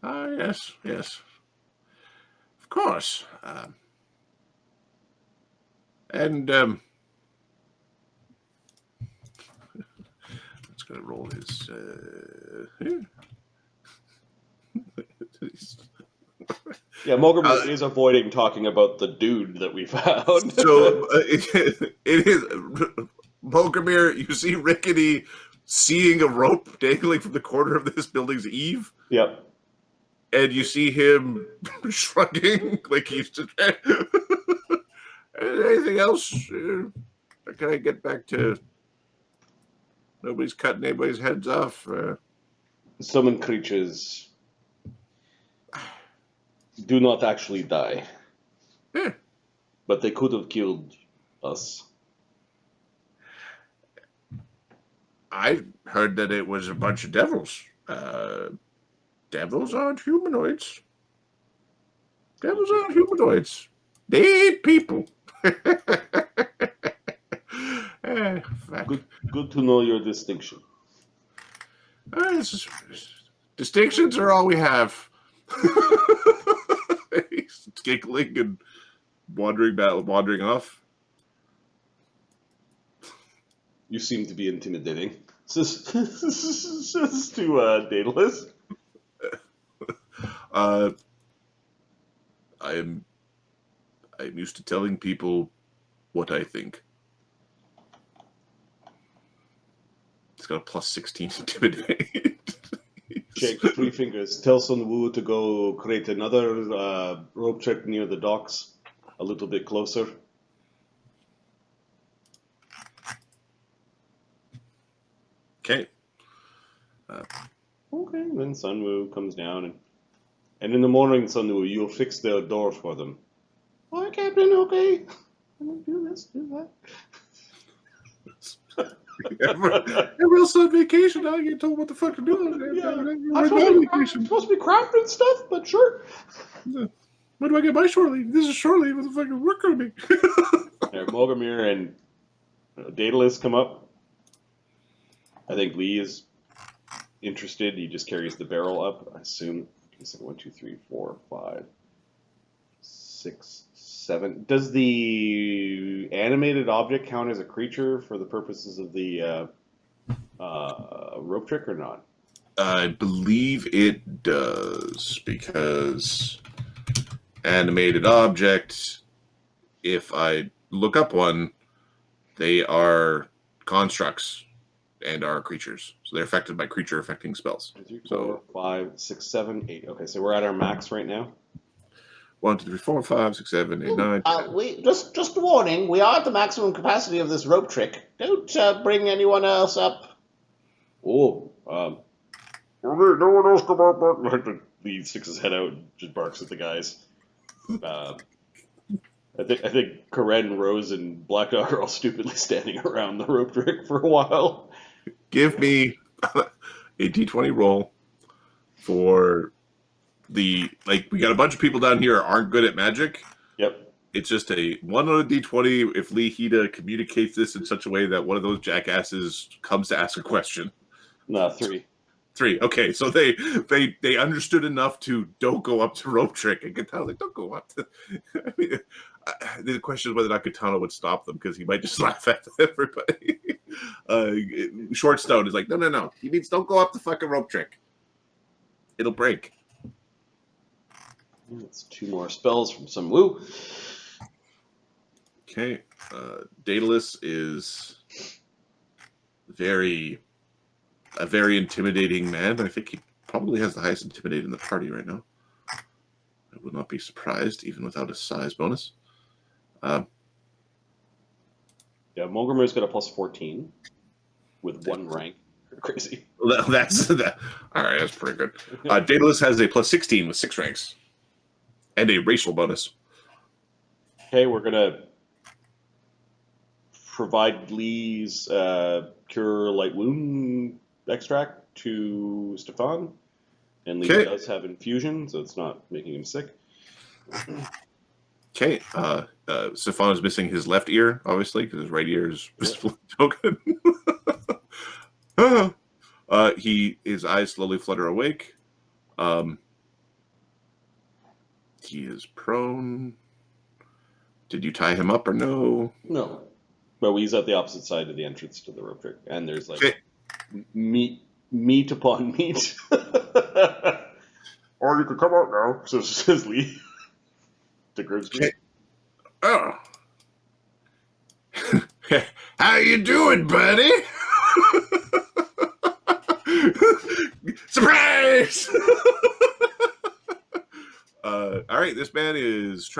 [SPEAKER 1] Yes, yes. Of course. And it's going to roll his.
[SPEAKER 3] Yeah, Molgromere is avoiding talking about the dude that we found.
[SPEAKER 1] So it is Molgromere. You see Rickety seeing a rope dangling from the corner of this building's eave.
[SPEAKER 3] Yep.
[SPEAKER 1] And you see him shrugging like he's just. Anything else? Or can I get back to? Nobody's cutting anybody's heads off.
[SPEAKER 3] Summoned creatures do not actually die.
[SPEAKER 1] Yeah.
[SPEAKER 3] But they could have killed us.
[SPEAKER 1] I heard that it was a bunch of devils. Devils aren't humanoids. Devils aren't humanoids. They ain't people.
[SPEAKER 3] Good to know your distinction.
[SPEAKER 1] Distinctions are all we have. He's giggling and wandering off.
[SPEAKER 3] You seem to be intimidating. This is to Daedalus.
[SPEAKER 1] I'm used to telling people what I think. It's got a plus 16 intimidate.
[SPEAKER 3] Shake 3 fingers. Tell Sun Wu to go create another rope trick near the docks, a little bit closer.
[SPEAKER 1] Okay.
[SPEAKER 3] Okay, then Sun Wu comes down, and in the morning, Sun Wu, you'll fix their door for them. All right, Captain, okay. Do this, do that.
[SPEAKER 1] Everyone else on vacation. I get told what the fuck to do.
[SPEAKER 3] I'm supposed to be crafting stuff, but sure.
[SPEAKER 1] When do I get my shore leave? This is shore leave. What the fuck work on me?
[SPEAKER 3] Molgromere and Daedalus come up. I think Lee is interested. He just carries the barrel up, I assume. It's like 1, 2, 3, 4, 5, 6, 7. Does the animated object count as a creature for the purposes of the rope trick or not?
[SPEAKER 1] I believe it does, because animated object, if I look up one, they are constructs and are creatures. So they're affected by creature affecting spells.
[SPEAKER 3] 2, 3, 4, 5, 6, 7, 8. Okay, so we're at our max right now.
[SPEAKER 1] 1, 2, 3, 4, 5, 6, 7, 8, 9.
[SPEAKER 5] We just a warning. We are at the maximum capacity of this rope trick. Don't bring anyone else up.
[SPEAKER 3] Oh,
[SPEAKER 4] Okay, no one else come up.
[SPEAKER 3] Lee sticks his head out and just barks at the guys. I think Karen, Rose, and Black Dog are all stupidly standing around the rope trick for a while.
[SPEAKER 1] Give me a d20 roll for we got a bunch of people down here who aren't good at magic.
[SPEAKER 3] Yep.
[SPEAKER 1] It's just a 1 on a d20 if Lee Hida communicates this in such a way that one of those jackasses comes to ask a question.
[SPEAKER 3] No, 3.
[SPEAKER 1] 3. Okay, so they understood enough to don't go up to rope trick, and Katana like, don't go up to. I mean, the question is whether or not Katana would stop them because he might just laugh at everybody. Shortstone is like, no. He means don't go up the fucking rope trick. It'll break.
[SPEAKER 3] That's 2 more spells from some woo.
[SPEAKER 1] Okay. Daedalus is a very intimidating man. I think he probably has the highest intimidate in the party right now. I would not be surprised, even without a size bonus.
[SPEAKER 3] Yeah, Molgromere's got a plus 14 with 1 rank. Crazy.
[SPEAKER 1] That's that. All right, that's pretty good. Daedalus has a plus 16 with 6 ranks and a racial bonus.
[SPEAKER 3] Okay, we're gonna provide Lee's cure light wound extract to Stephan, and Lee
[SPEAKER 1] Okay.
[SPEAKER 3] does have infusion, so it's not making him sick.
[SPEAKER 1] Okay. Stephan is missing his left ear, obviously, because his right ear is broken. His eyes slowly flutter awake. He is prone. Did you tie him up or no?
[SPEAKER 3] No, but he's at the opposite side of the entrance to the rope trick, and there's like
[SPEAKER 1] Okay.
[SPEAKER 3] meat upon meat.
[SPEAKER 4] Or you could come out now.
[SPEAKER 3] So says Lee to Grimsby.
[SPEAKER 1] Okay. Oh. How you doing, buddy? Surprise! All right, this man is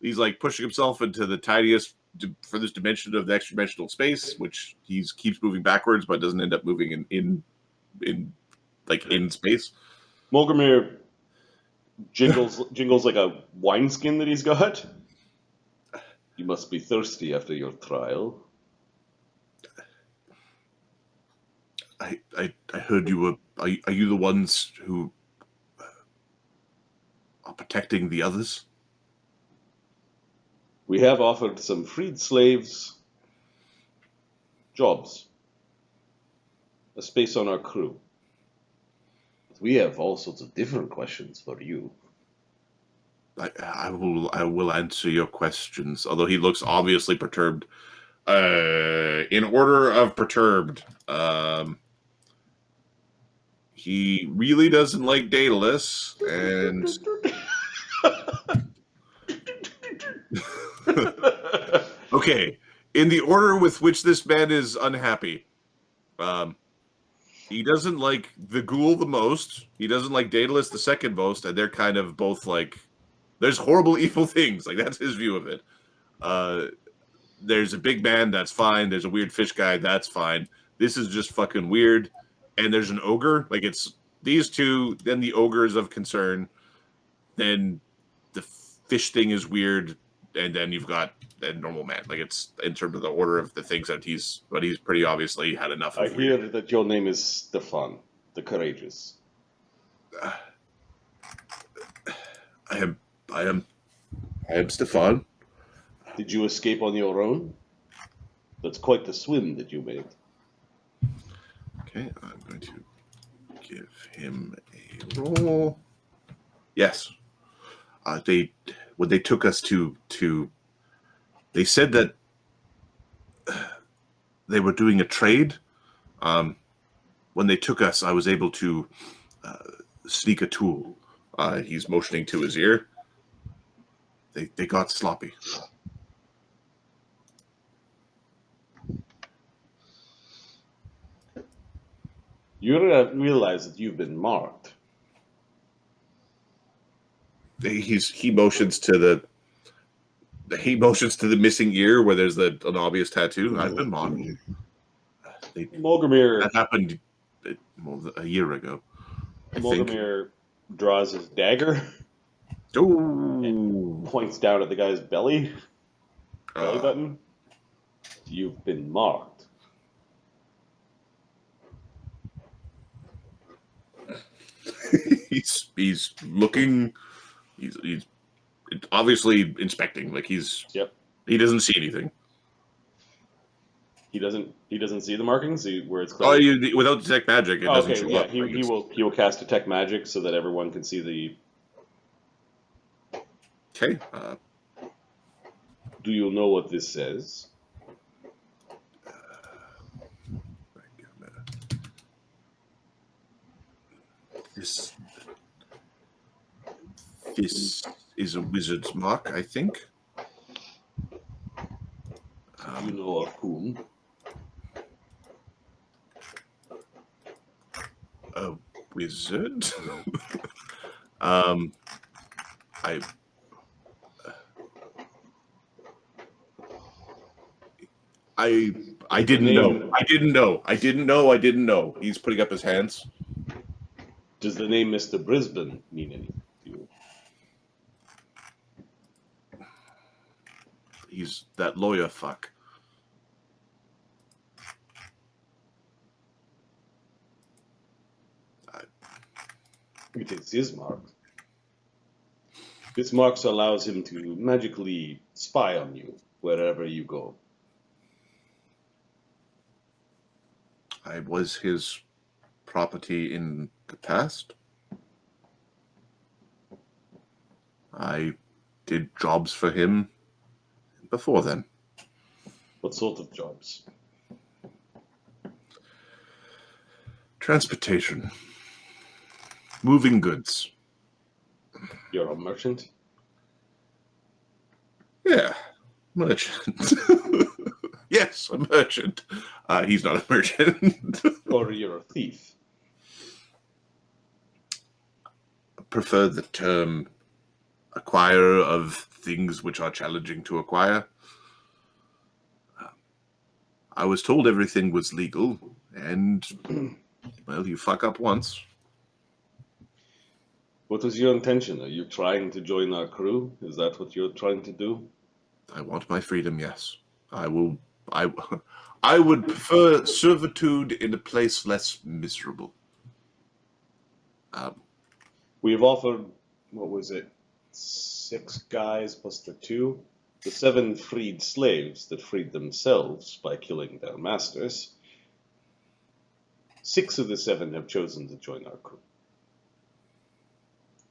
[SPEAKER 1] he's like pushing himself into the tiniest for this dimension of the extra dimensional space, which he keeps moving backwards, but doesn't end up moving in space.
[SPEAKER 3] Molgromere jingles like a wineskin that he's got. You must be thirsty after your trial.
[SPEAKER 1] I heard you were. Are you the ones who are protecting the others?
[SPEAKER 3] We have offered some freed slaves jobs, a space on our crew. We have all sorts of different questions for you.
[SPEAKER 1] I will answer your questions. Although he looks obviously perturbed. In order of perturbed, he really doesn't like Daedalus, and okay, in the order with which this man is unhappy, he doesn't like the ghoul the most. He doesn't like Daedalus the second most, and they're kind of both like, there's horrible, evil things. Like, that's his view of it. There's a big man, that's fine. There's a weird fish guy, that's fine. This is just fucking weird. And there's an ogre. Like, it's these two, then the ogre is of concern. Then the fish thing is weird. And then you've got a normal man. Like, it's in terms of the order of the things that he's pretty obviously had enough
[SPEAKER 3] I
[SPEAKER 1] of.
[SPEAKER 3] hear that your name is Stephan, the Courageous.
[SPEAKER 1] I am Stephan.
[SPEAKER 3] Did you escape on your own? That's quite the swim that you made.
[SPEAKER 1] Okay, I'm going to give him a roll. Yes. When they took us to they said that they were doing a trade. When they took us, I was able to sneak a tool. He's motioning to his ear. They got sloppy.
[SPEAKER 3] You realize that you've been marked.
[SPEAKER 1] He motions to the missing ear where there's an obvious tattoo. I've been mocked.
[SPEAKER 3] Molgromere
[SPEAKER 1] That happened a year ago. I think.
[SPEAKER 3] Molgromere draws his dagger
[SPEAKER 1] Oh,
[SPEAKER 3] and points down at the guy's belly button. You've been marked.
[SPEAKER 1] he's looking. He's obviously inspecting. Like he doesn't see anything.
[SPEAKER 3] He doesn't see the markings where it's
[SPEAKER 1] Oh,
[SPEAKER 3] clear.
[SPEAKER 1] without detect magic, it doesn't show up.
[SPEAKER 3] He will cast detect magic so that everyone can see the.
[SPEAKER 1] Okay.
[SPEAKER 3] Do you know what this says?
[SPEAKER 1] This is a wizard's mark, I think.
[SPEAKER 3] You know of whom?
[SPEAKER 1] A wizard? I didn't know. I didn't know. He's putting up his hands.
[SPEAKER 3] Does the name Mr. Brisbane mean anything to you?
[SPEAKER 1] He's that lawyer fuck.
[SPEAKER 3] It is his mark. This mark allows him to magically spy on you wherever you go.
[SPEAKER 1] I was his property in the past. I did jobs for him before then.
[SPEAKER 3] What sort of jobs?
[SPEAKER 1] Transportation. Moving goods.
[SPEAKER 3] You're a merchant?
[SPEAKER 1] Yeah, merchant. Yes, a merchant. He's not a merchant.
[SPEAKER 3] Or you're a thief?
[SPEAKER 1] I prefer the term acquirer of things which are challenging to acquire. I was told everything was legal, and, well, you fuck up once.
[SPEAKER 3] What is your intention? Are you trying to join our crew? Is that what you're trying to do?
[SPEAKER 1] I want my freedom, yes. I would prefer servitude in a place less miserable.
[SPEAKER 3] We have offered, what was it, 6 guys plus the 2? The 7 freed slaves that freed themselves by killing their masters. 6 of the 7 have chosen to join our crew.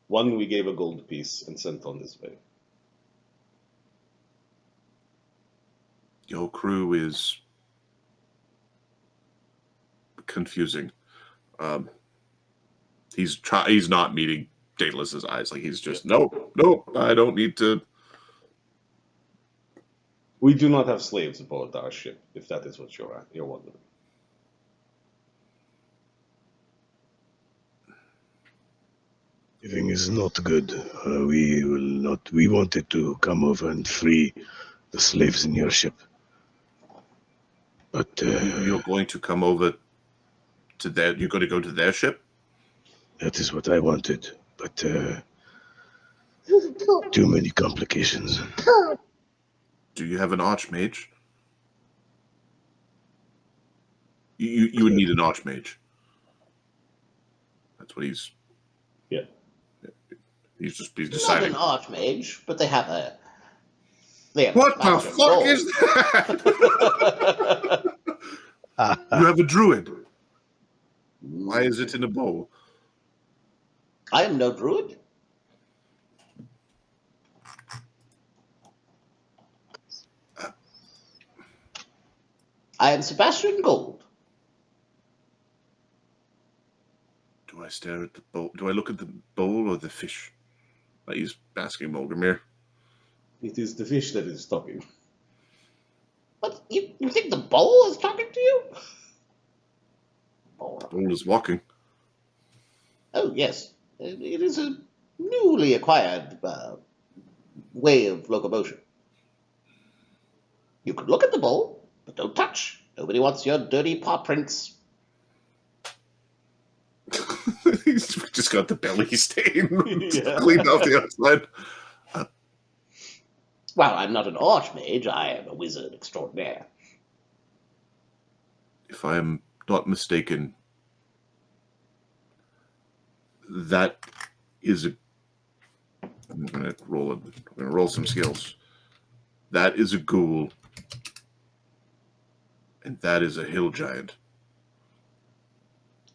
[SPEAKER 3] 1 we gave a gold piece and sent on his way.
[SPEAKER 1] Your crew is confusing. He's not meeting Daedalus's eyes. Like, he's just, nope, I don't need to.
[SPEAKER 3] We do not have slaves aboard our ship, if that is what you're wondering.
[SPEAKER 2] Everything is not good. We will not. We wanted to come over and free the slaves in your ship, but
[SPEAKER 1] You're going to come over to their. You're going to go to their ship.
[SPEAKER 2] that is what I wanted. But too many complications.
[SPEAKER 1] Do you have an archmage? You would need an archmage. That's what he's.
[SPEAKER 3] Yeah.
[SPEAKER 1] He's
[SPEAKER 5] Not
[SPEAKER 1] deciding.
[SPEAKER 5] an archmage, but they have a.
[SPEAKER 1] What the fuck is that? You have a druid. Why is it in a bowl?
[SPEAKER 5] I am no druid. I am Sebastian Gold.
[SPEAKER 1] Do I stare at the bowl? Do I look at the bowl or the fish? He's asking Molgromere.
[SPEAKER 3] It is the fish that is talking.
[SPEAKER 5] What? You think the bowl is talking to you?
[SPEAKER 1] The bowl is walking.
[SPEAKER 5] Oh, yes. It is a newly acquired way of locomotion. You could look at the bowl, but don't touch. Nobody wants your dirty paw prints.
[SPEAKER 1] He's just got the belly stain
[SPEAKER 3] Yeah.
[SPEAKER 1] cleaned off the outside.
[SPEAKER 5] Well, I'm not an archmage. I am a wizard extraordinaire.
[SPEAKER 1] If I am not mistaken, that is a. I'm gonna roll some skills. That is a ghoul, and that is a hill giant.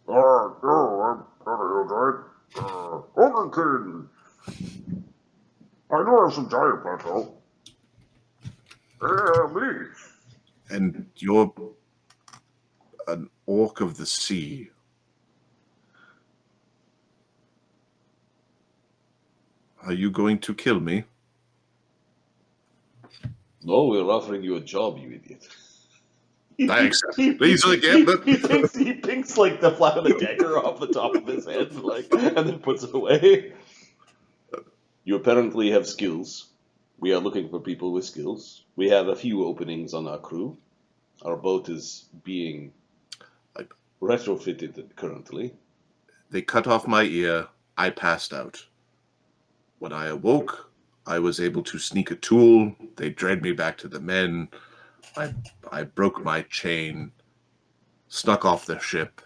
[SPEAKER 4] No, I'm not a hill giant. Overkin. I know I have some giant plateau. Me.
[SPEAKER 1] And you're an orc of the sea. Are you going to kill me?
[SPEAKER 3] No, we're offering you a job, you idiot.
[SPEAKER 1] I accept. He's like, yeah, but...
[SPEAKER 3] he pinks like the flat of the dagger off the top of his head, like, and then puts it away. You apparently have skills. We are looking for people with skills. We have a few openings on our crew. Our boat is being retrofitted currently.
[SPEAKER 1] They cut off my ear. I passed out. When I awoke, I was able to sneak a tool. They dragged me back to the men. I broke my chain, snuck off the ship,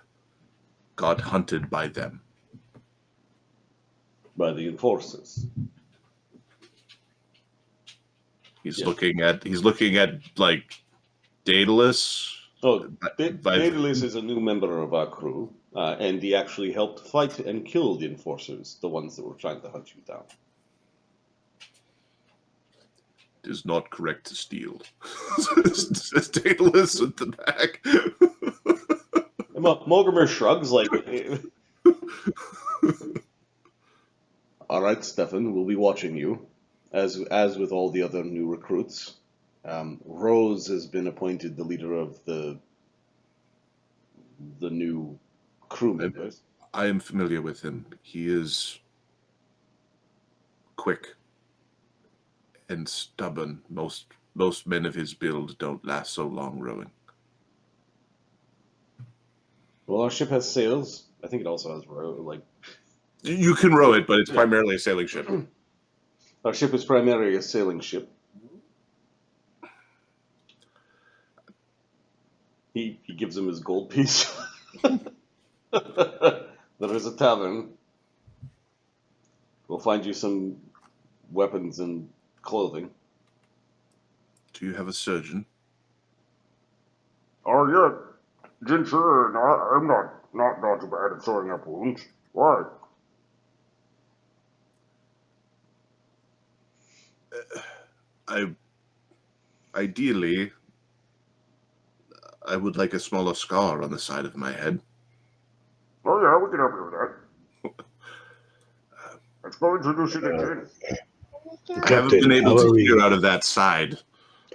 [SPEAKER 1] got hunted by them.
[SPEAKER 3] By the enforcers.
[SPEAKER 1] He's looking at like Daedalus.
[SPEAKER 3] Oh, Daedalus is a new member of our crew, and he actually helped fight and kill the enforcers, the ones that were trying to hunt you down.
[SPEAKER 1] It is not correct to steal. Says Daedalus at the back.
[SPEAKER 3] Molgromere shrugs like, all right, Stephan, we'll be watching you, as with all the other new recruits. Rose has been appointed the leader of the new crew members.
[SPEAKER 1] I am familiar with him. He is quick and stubborn. Most men of his build don't last so long rowing.
[SPEAKER 3] Well, our ship has sails. I think it also has
[SPEAKER 1] You can row it, but it's primarily a sailing ship.
[SPEAKER 3] Our ship is primarily a sailing ship. He gives him his gold piece. There is a tavern. We'll find you some weapons and clothing.
[SPEAKER 1] Do you have a surgeon?
[SPEAKER 4] Oh, yeah. Ginger, and I'm not too bad at sewing up wounds. Why?
[SPEAKER 1] Ideally, I would like a smaller scar on the side of my head.
[SPEAKER 4] Oh, yeah, we can help you with that. Let's go introduce you to Jin.
[SPEAKER 1] I haven't been able to clear out of that side.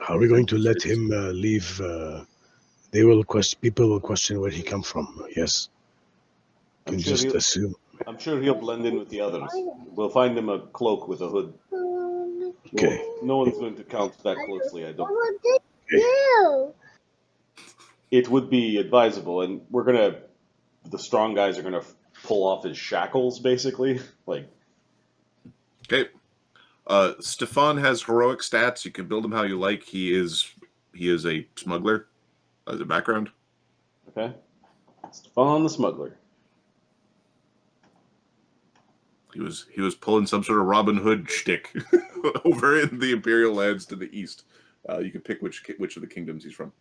[SPEAKER 2] How are we going to let him leave? People will question where he come from. Yes, can just assume.
[SPEAKER 3] I'm sure he'll blend in with the others. We'll find him a cloak with a hood.
[SPEAKER 2] Okay.
[SPEAKER 3] No one's going to count that closely, I don't.
[SPEAKER 7] No.
[SPEAKER 3] It would be advisable, and the strong guys are gonna pull off his shackles, basically. Like,
[SPEAKER 1] okay. Stephan has heroic stats. You can build him how you like. He is a smuggler as a background.
[SPEAKER 3] okay, Stephan the smuggler.
[SPEAKER 1] He was pulling some sort of Robin Hood shtick over in the Imperial lands to the east. You can pick which of the kingdoms he's from.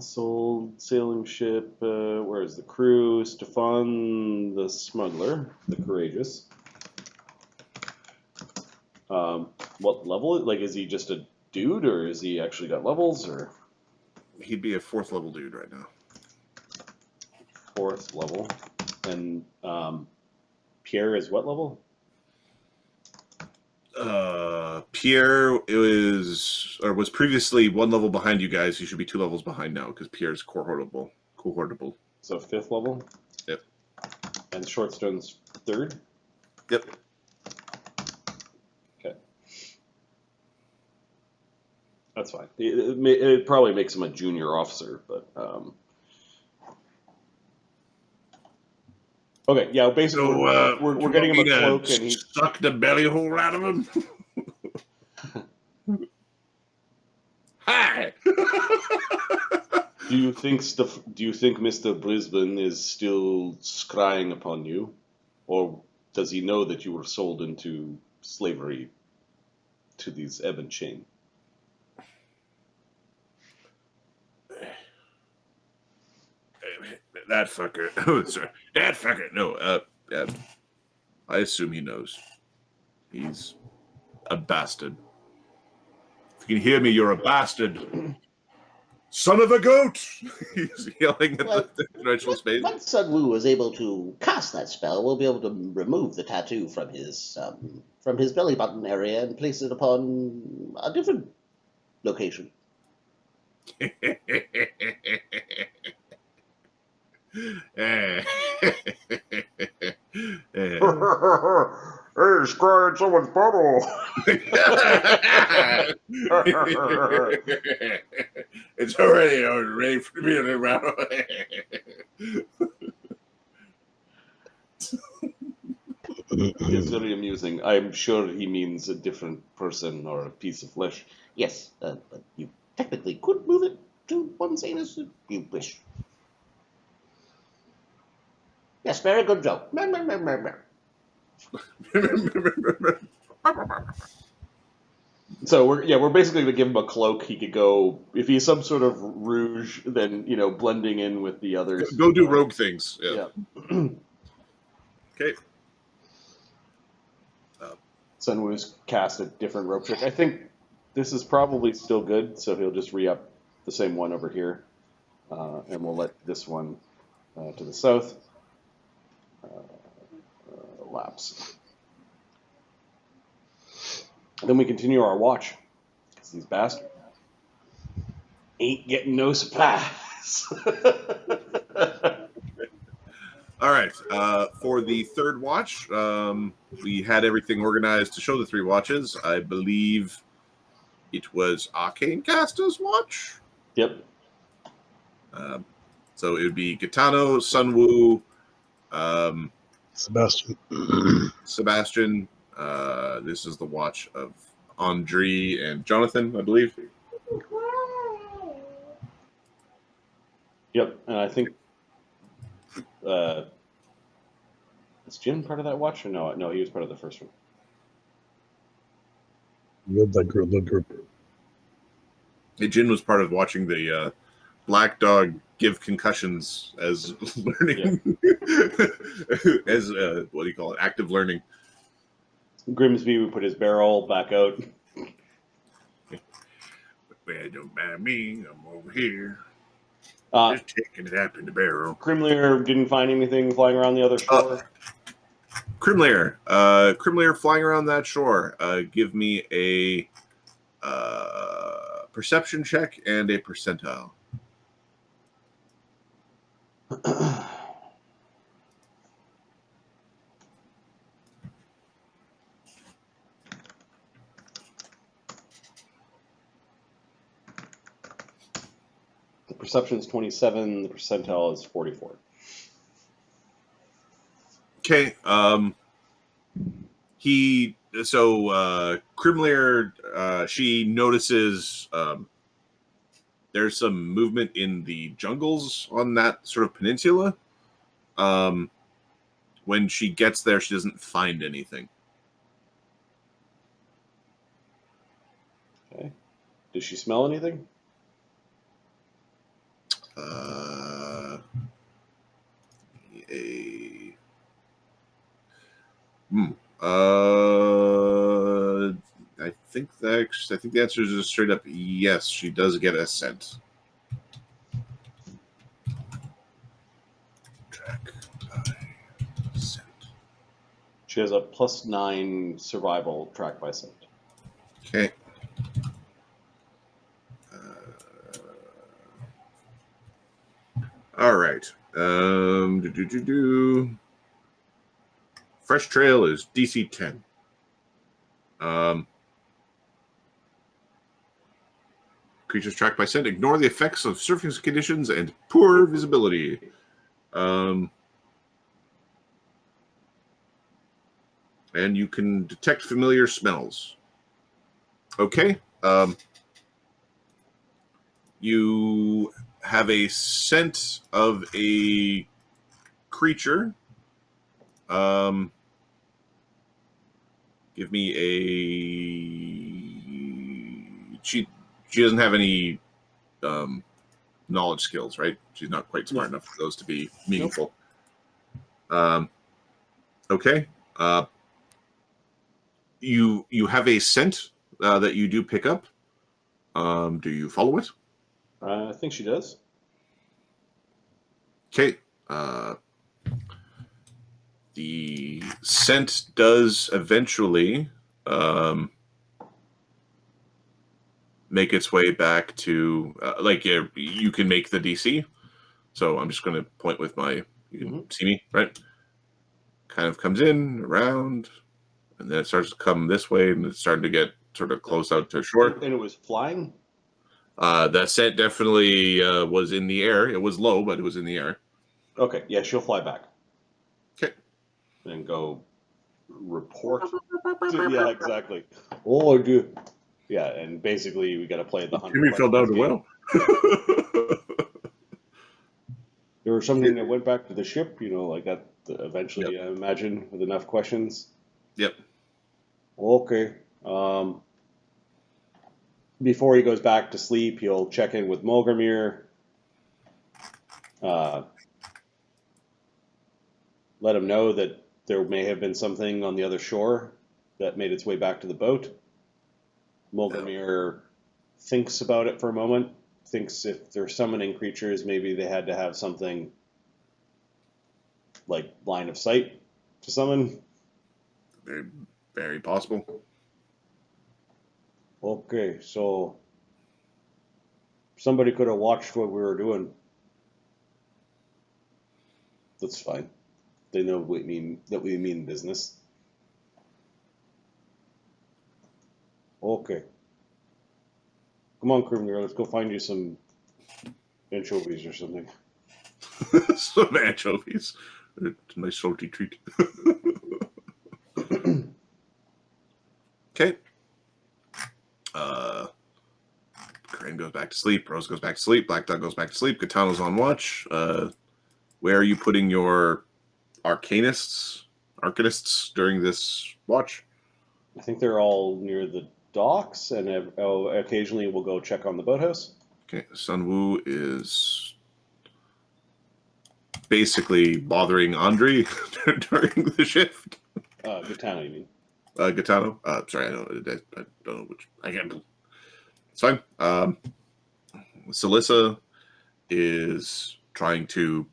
[SPEAKER 3] Sold sailing ship. Where is the crew? Stephan the smuggler, the courageous. What level? Like, is he just a dude, or is he actually got levels? Or
[SPEAKER 1] He'd be a 4th level dude right now.
[SPEAKER 3] 4th level, and Pierre is what level?
[SPEAKER 1] Pierre was previously 1 level behind you guys. He should be 2 levels behind now because Pierre's cohortable.
[SPEAKER 3] So 5th level.
[SPEAKER 1] Yep.
[SPEAKER 3] And Shortstone's 3rd.
[SPEAKER 1] Yep.
[SPEAKER 3] Okay. That's fine. It probably makes him a junior officer, but okay. Yeah. Basically,
[SPEAKER 1] So
[SPEAKER 3] we're getting him a cloak, and he
[SPEAKER 1] suck the belly hole out of him. Hi.
[SPEAKER 3] Do you think Mr. Brisbane is still scrying upon you, or does he know that you were sold into slavery to these Ebon Chain?
[SPEAKER 1] That fucker. Oh, sorry. That fucker. No. I assume he knows. He's a bastard. If you can hear me, you're a bastard. Son of a goat! He's yelling at
[SPEAKER 5] Well,
[SPEAKER 1] the dimensional space.
[SPEAKER 5] Once Sun Wu is able to cast that spell, we'll be able to remove the tattoo from his belly button area and place it upon a different location.
[SPEAKER 4] Hey, scry in someone's bottle.
[SPEAKER 1] It's already ready for me to round.
[SPEAKER 3] It's very amusing. I'm sure he means a different person or a piece of flesh.
[SPEAKER 5] Yes, but you technically could move it to one's anus if you wish. Yes, very good joke. Meh, meh, meh, meh, meh.
[SPEAKER 3] So we're basically gonna give him a cloak. He could go if he's some sort of rouge, then blending in with the others.
[SPEAKER 1] Go do rogue things. Yeah. Okay.
[SPEAKER 3] Sun Wu's cast a different rope trick. I think this is probably still good, so he'll just re-up the same one over here, and we'll let this one to the south lapse. And then we continue our watch, because these bastards ain't getting no supplies.
[SPEAKER 1] All right. For the third watch, we had everything organized to show the three watches. I believe it was Arcane Caster's watch.
[SPEAKER 3] Yep.
[SPEAKER 1] So it would be Gitano, Sunwoo,
[SPEAKER 2] Sebastian.
[SPEAKER 1] Sebastian. This is the watch of Andre and Jonathan, I believe.
[SPEAKER 3] Yep. And I think is Jin part of that watch or no? No, he was part of the first one.
[SPEAKER 2] The group.
[SPEAKER 1] Hey, Jin was part of watching the Black Dog give concussions as learning, as what do you call it? Active learning.
[SPEAKER 3] Grimsby would put his barrel back out.
[SPEAKER 1] Well, don't mind me. I'm over here.
[SPEAKER 3] Uh,
[SPEAKER 1] Just taking it up in the barrel.
[SPEAKER 3] Grimlear didn't find anything flying around the other shore.
[SPEAKER 1] Crimlear flying around that shore. Give me a perception check and a percentile.
[SPEAKER 3] The perception is 27. The percentile is 44.
[SPEAKER 1] Okay. Crimlear, she notices there's some movement in the jungles on that sort of peninsula. When she gets there, she doesn't find anything.
[SPEAKER 3] Okay. Does she smell anything?
[SPEAKER 1] I think the answer is just straight up yes. She does get a scent. Track by scent.
[SPEAKER 3] She has a +9 survival track by scent.
[SPEAKER 1] Okay. All right. Fresh Trail is DC 10. Creatures tracked by scent ignore the effects of surface conditions and poor visibility. And you can detect familiar smells. Okay. You have a scent of a creature. Give me a. She doesn't have any knowledge skills, right? She's not quite smart enough for those to be meaningful. Okay. You have a scent that you do pick up. Do you follow it?
[SPEAKER 3] I think she does.
[SPEAKER 1] Okay. The scent does eventually make its way back to you can make the DC. So I'm just going to point with my. You can see me, right? Kind of comes in around, and then it starts to come this way, and it's starting to get sort of close out to shore.
[SPEAKER 3] And it was flying?
[SPEAKER 1] That scent definitely was in the air. It was low, but it was in the air.
[SPEAKER 3] Okay, yeah, she'll fly back.
[SPEAKER 1] Okay.
[SPEAKER 3] And go report. Yeah, exactly. Oh, dude. Yeah, and basically we got to play the 100.
[SPEAKER 1] Jimmy fell down the well.
[SPEAKER 3] There was something that went back to the ship, like that eventually, yep. I imagine, with enough questions.
[SPEAKER 1] Yep.
[SPEAKER 3] Okay. Before he goes back to sleep, he'll check in with Molgromere. Let him know that there may have been something on the other shore that made its way back to the boat. Molgromere thinks about it for a moment. Thinks if they're summoning creatures, maybe they had to have something like line of sight to summon.
[SPEAKER 1] Very, very possible.
[SPEAKER 3] Okay, so somebody could have watched what we were doing. That's fine. They know we mean business. Okay. Come on, Krimger, let's go find you some anchovies or something.
[SPEAKER 1] Some anchovies. It's a nice salty treat. Okay. Crane goes back to sleep. Rose goes back to sleep. Black Dog goes back to sleep. Katana's on watch. Where are you putting your arcanists during this watch?
[SPEAKER 3] I think they're all near the docks, and occasionally we'll go check on the boathouse.
[SPEAKER 1] Okay, Sunwoo is basically bothering Andre during the shift.
[SPEAKER 3] Gitano, you mean?
[SPEAKER 1] Gitano? Sorry, I don't know which. I can't. It's fine. Celissa is trying to,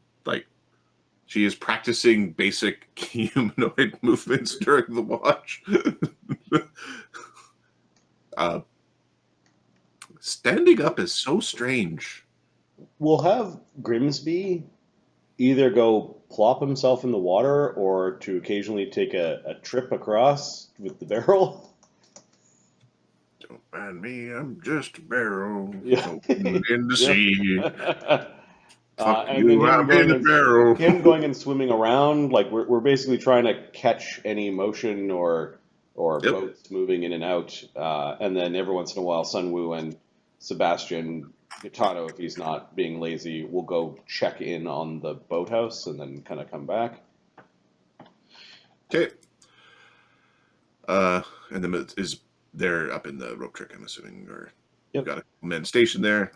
[SPEAKER 1] she is practicing basic humanoid movements during the watch. Standing up is so strange.
[SPEAKER 3] We'll have Grimsby either go plop himself in the water or to occasionally take a trip across with the barrel.
[SPEAKER 1] Don't mind me, I'm just a barrel
[SPEAKER 3] Yeah.
[SPEAKER 1] in the sea. Fuck
[SPEAKER 3] and then
[SPEAKER 1] you, I'll be the barrel.
[SPEAKER 3] him going and swimming around, we're basically trying to catch any motion or boats moving in and out. And then every once in a while, Sunwoo and Sebastian, Gitano, if he's not being lazy, will go check in on the boathouse and then kind of come back.
[SPEAKER 1] Okay. And then they're up in the rope trick, I'm assuming, or you've got a men stationed there.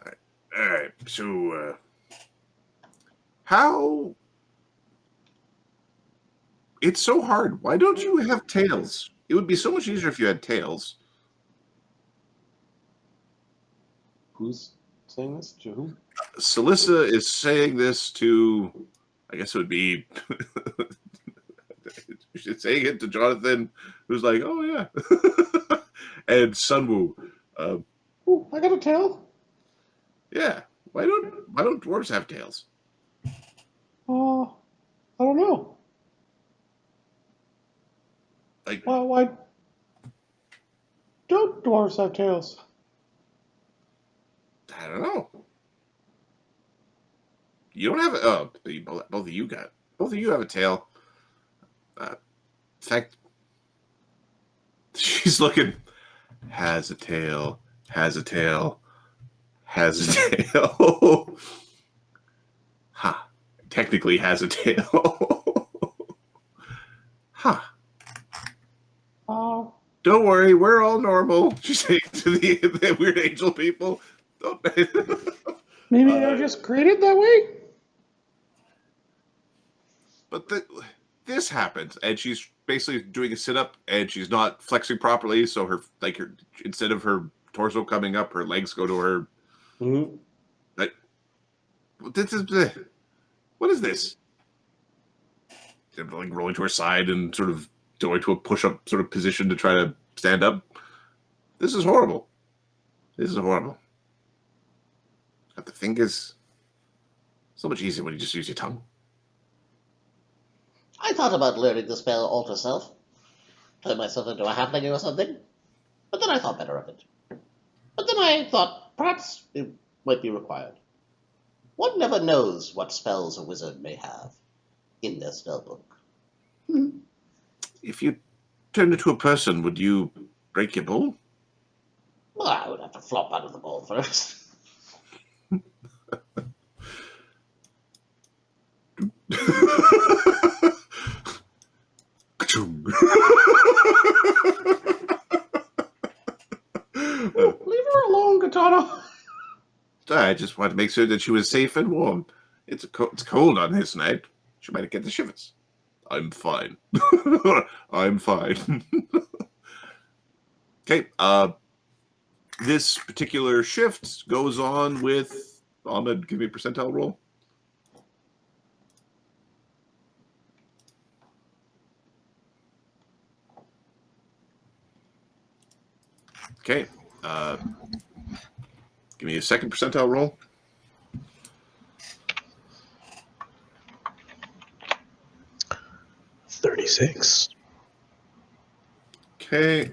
[SPEAKER 1] All right. So, how? It's so hard. Why don't you have tails? It would be so much easier if you had tails.
[SPEAKER 3] Who's saying this to whom?
[SPEAKER 1] Celissa is saying this to, I guess it would be, she's saying it to Jonathan, who's like, oh yeah. And Sunwoo.
[SPEAKER 6] Ooh, I got a tail.
[SPEAKER 1] Yeah. Why don't dwarves have tails?
[SPEAKER 6] I don't know. Why don't dwarves have tails?
[SPEAKER 1] I don't know. You don't have a. Both of you have a tail. In fact, she's looking. Has a tail. Has a tail. Has a tail. Ha. Technically has a tail. Ha. Don't worry, we're all normal. She's saying to the weird angel people.
[SPEAKER 6] Maybe they're just created that way?
[SPEAKER 1] But this happens, and she's basically doing a sit-up, and she's not flexing properly, so instead of her torso coming up, her legs go to her This is what is this? Like rolling to her side and sort of going to a push-up sort of position to try to stand up. This is horrible. This is horrible. Got the fingers. So much easier when you just use your tongue.
[SPEAKER 5] I thought about learning the spell Alter Self. Turn myself into a halfling or something. But then I thought better of it. But then I thought perhaps it might be required. One never knows what spells a wizard may have in their spellbook.
[SPEAKER 1] If you turned into a person, would you break your bowl?
[SPEAKER 5] Well, I would have to flop out of the bowl first.
[SPEAKER 6] Leave her alone, Katana.
[SPEAKER 1] I just wanted to make sure that she was safe and warm. It's cold on this night. She might get the shivers. I'm fine. I'm fine. Okay. This particular shift goes on with Ahmed. Give me a percentile roll. Okay. Give me a second percentile roll.
[SPEAKER 2] $36.
[SPEAKER 1] Okay.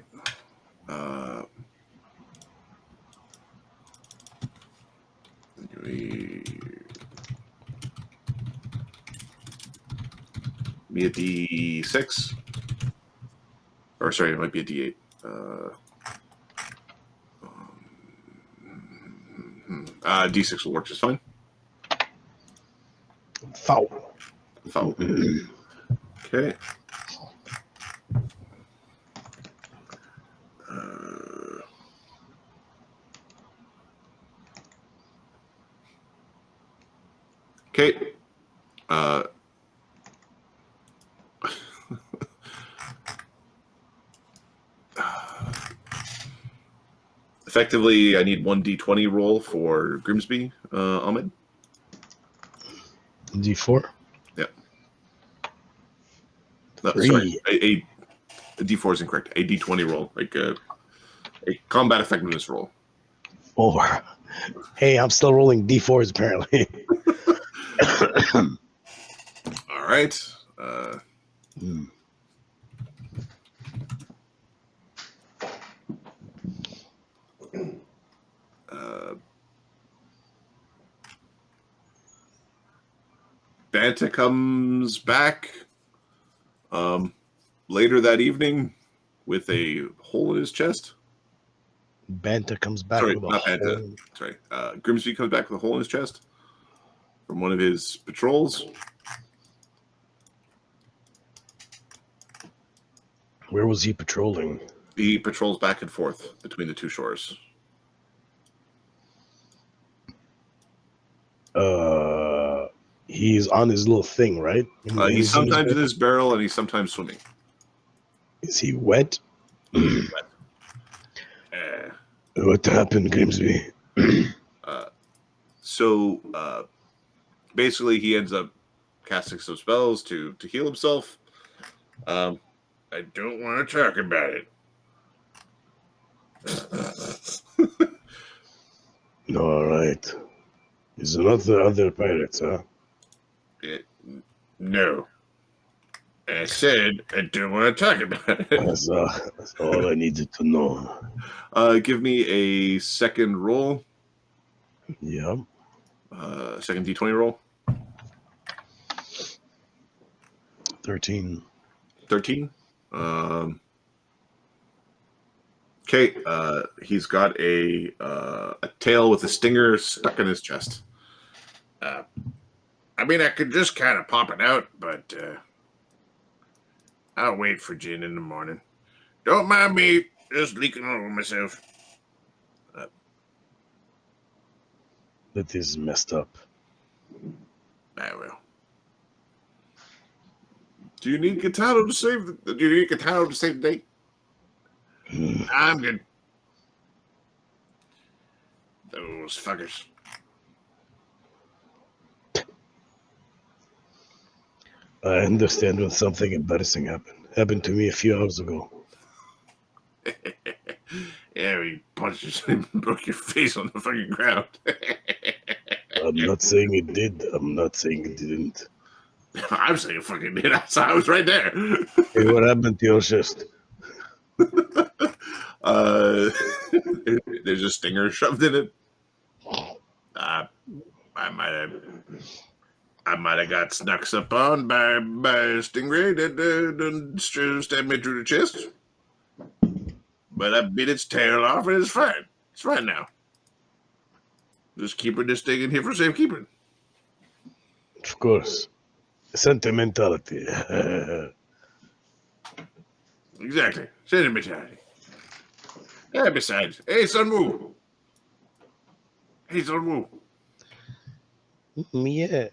[SPEAKER 1] Me a D6. Or sorry, it might be a D8. D6 will work just fine.
[SPEAKER 2] Foul.
[SPEAKER 1] Foul. Okay. Okay. Effectively, I need one D20 roll for Grimsby, Ahmed.
[SPEAKER 2] D4?
[SPEAKER 1] Yep. No,
[SPEAKER 2] 3.
[SPEAKER 1] sorry, a D4 is incorrect. A D20 roll, like a combat effectiveness roll.
[SPEAKER 2] 4. Hey, I'm still rolling D4s apparently.
[SPEAKER 1] All right. Banta comes back later that evening with a hole in his chest.
[SPEAKER 2] Banta comes back
[SPEAKER 1] Sorry,
[SPEAKER 2] with a
[SPEAKER 1] not
[SPEAKER 2] hole.
[SPEAKER 1] Banta. Sorry. Grimsby comes back with a hole in his chest from one of his patrols.
[SPEAKER 2] Where was he patrolling?
[SPEAKER 1] He patrols back and forth between the two shores.
[SPEAKER 2] He's on his little thing, right?
[SPEAKER 1] He's sometimes in his barrel and he's sometimes swimming.
[SPEAKER 2] Is he wet?
[SPEAKER 1] He's wet.
[SPEAKER 2] What happened, Grimsby?
[SPEAKER 1] So basically, he ends up casting some spells to heal himself. I don't want to talk about it.
[SPEAKER 2] All right. Is not the other pirates, huh?
[SPEAKER 1] No. I said I don't want to talk about it.
[SPEAKER 2] That's all I needed to know.
[SPEAKER 1] Give me a second roll.
[SPEAKER 2] Yeah.
[SPEAKER 1] Second D20 roll.
[SPEAKER 2] 13.
[SPEAKER 1] 13. Okay. He's got a tail with a stinger stuck in his chest. I mean, I could just kind of pop it out, but I'll wait for gin in the morning. Don't mind me just leaking all over myself.
[SPEAKER 2] That is messed up.
[SPEAKER 1] I will. Do you need Katano to save the? Do you need Katano to save the day? I'm good. Those fuckers.
[SPEAKER 2] I understand when something embarrassing happened to me a few hours ago.
[SPEAKER 1] Yeah, he punched you and broke your face on the fucking ground.
[SPEAKER 2] I'm not saying it did. I'm not saying it didn't.
[SPEAKER 1] I'm saying it fucking did. I was right there.
[SPEAKER 2] Hey, what happened to your chest?
[SPEAKER 1] There's a stinger shoved in it. I might have got snuck up on by a stingray that stabbed me through the chest. But I bit its tail off and it's fine. It's fine now. Just keeping this thing in here for safekeeping.
[SPEAKER 2] Of course. Sentimentality.
[SPEAKER 1] Exactly. Sentimentality. Yeah, besides. Hey, Sunwoo. Hey, Sunwoo.
[SPEAKER 2] Yes.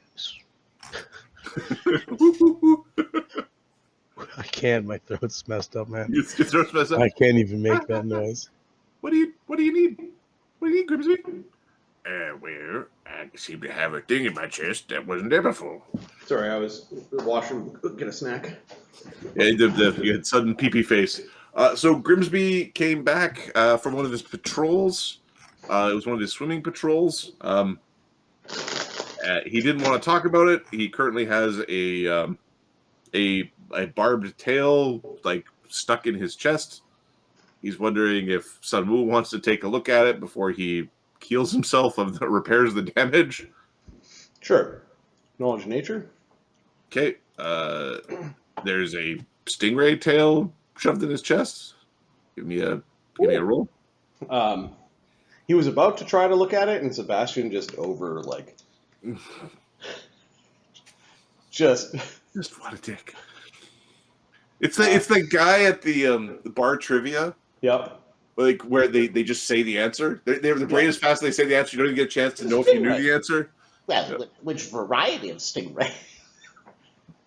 [SPEAKER 2] I can't. My throat's messed up, man.
[SPEAKER 1] Your throat's messed up.
[SPEAKER 2] I can't even make that noise.
[SPEAKER 1] What do you need? What do you need, Grimsby? Well, I seem to have a thing in my chest that wasn't there before.
[SPEAKER 3] Sorry, I was washing. Get a snack.
[SPEAKER 1] Yeah, you had sudden pee-pee face. So Grimsby came back from one of his patrols. It was one of his swimming patrols. He didn't want to talk about it. He currently has a barbed tail like stuck in his chest. He's wondering if Sunwoo wants to take a look at it before he heals himself and repairs the damage.
[SPEAKER 3] Sure. Knowledge of nature.
[SPEAKER 1] Okay. There's a stingray tail shoved in his chest. Give me a roll.
[SPEAKER 3] He was about to try to look at it, and Sebastian just just
[SPEAKER 1] what a dick. It's the guy at the bar trivia.
[SPEAKER 3] Yep.
[SPEAKER 1] Like where they just say the answer. The brain is fast. They say the answer. You don't even get a chance to know if you knew the answer.
[SPEAKER 5] Well, which variety of stingray?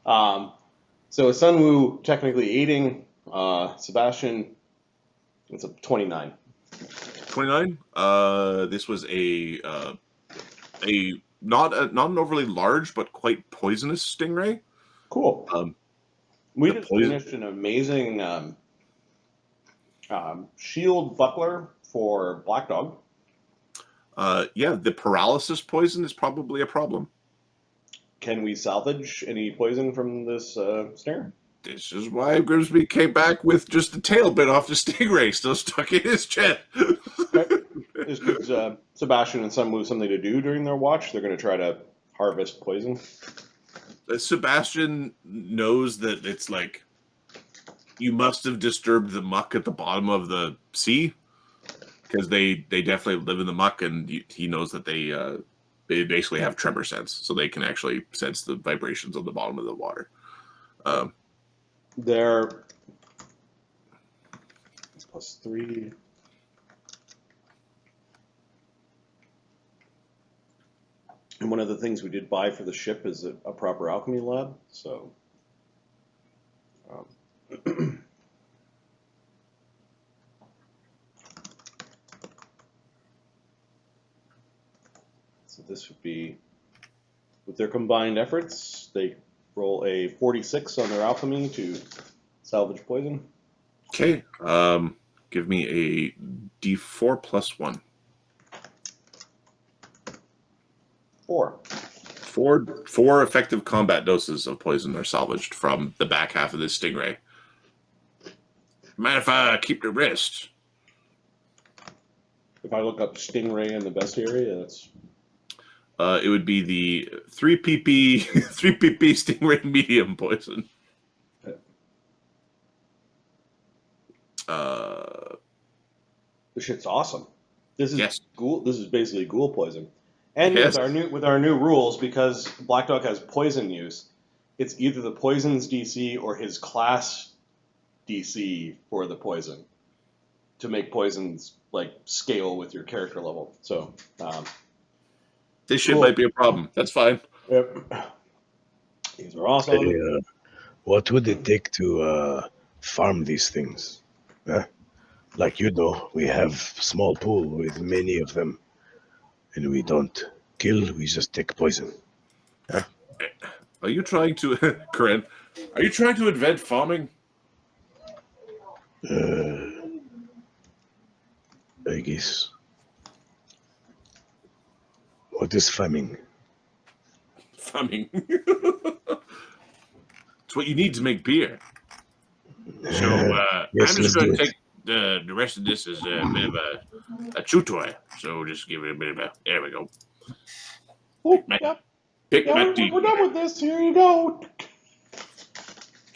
[SPEAKER 3] So Sunwoo technically aiding Sebastian. It's a 29.
[SPEAKER 1] 29. This was a not an overly large but quite poisonous stingray.
[SPEAKER 3] Cool. We just
[SPEAKER 1] poison-
[SPEAKER 3] finished an amazing shield buckler for Black Dog.
[SPEAKER 1] Yeah, the paralysis poison is probably a problem.
[SPEAKER 3] Can we salvage any poison from this snare?
[SPEAKER 1] This is why Grimsby came back with just the tail bit off the stingray still stuck in his chest.
[SPEAKER 3] This gives Sebastian and Sunwoo something to do during their watch. They're going to try to harvest poison.
[SPEAKER 1] Sebastian knows that it's like you must have disturbed the muck at the bottom of the sea because they definitely live in the muck, and he knows that they basically have tremor sense, so they can actually sense the vibrations on the bottom of the water.
[SPEAKER 3] They're +3. And one of the things we did buy for the ship is a proper alchemy lab. So, so this would be, with their combined efforts, they roll a 46 on their alchemy to salvage poison.
[SPEAKER 1] Okay. Give me a D4 plus 1.
[SPEAKER 3] 4.
[SPEAKER 1] Four effective combat doses of poison are salvaged from the back half of this stingray. Mind if I keep the rest?
[SPEAKER 3] If I look up stingray in the best area, that's
[SPEAKER 1] It would be the 3pp 3pp stingray medium poison.
[SPEAKER 3] this shit's awesome. This is
[SPEAKER 1] Yes.
[SPEAKER 3] ghoul. This is basically ghoul poison. And
[SPEAKER 1] Yes.
[SPEAKER 3] with our new rules, because Black Dog has poison use, it's either the poison's DC or his class DC for the poison to make poisons like scale with your character level. So,
[SPEAKER 1] This shit
[SPEAKER 3] Cool.
[SPEAKER 1] might be a problem. That's fine.
[SPEAKER 3] yep. These are awesome.
[SPEAKER 2] Hey, what would it take to farm these things? Huh? Like, we have small pool with many of them, and we don't kill, we just take poison.
[SPEAKER 1] Are you trying to, Corinne? Are you trying to invent farming?
[SPEAKER 2] I guess. What is farming?
[SPEAKER 1] Farming. It's what you need to make beer. So
[SPEAKER 2] Yes,
[SPEAKER 1] I'm
[SPEAKER 2] let's
[SPEAKER 1] just going
[SPEAKER 2] do
[SPEAKER 1] to
[SPEAKER 2] it.
[SPEAKER 1] take the rest of this as a bit of a chew toy. So just give it a bit of a. There we go.
[SPEAKER 6] Oh,
[SPEAKER 1] My-
[SPEAKER 6] yep.
[SPEAKER 1] Pick
[SPEAKER 6] Yeah,
[SPEAKER 1] my
[SPEAKER 6] we're
[SPEAKER 1] teeth.
[SPEAKER 6] done with this. Here you go.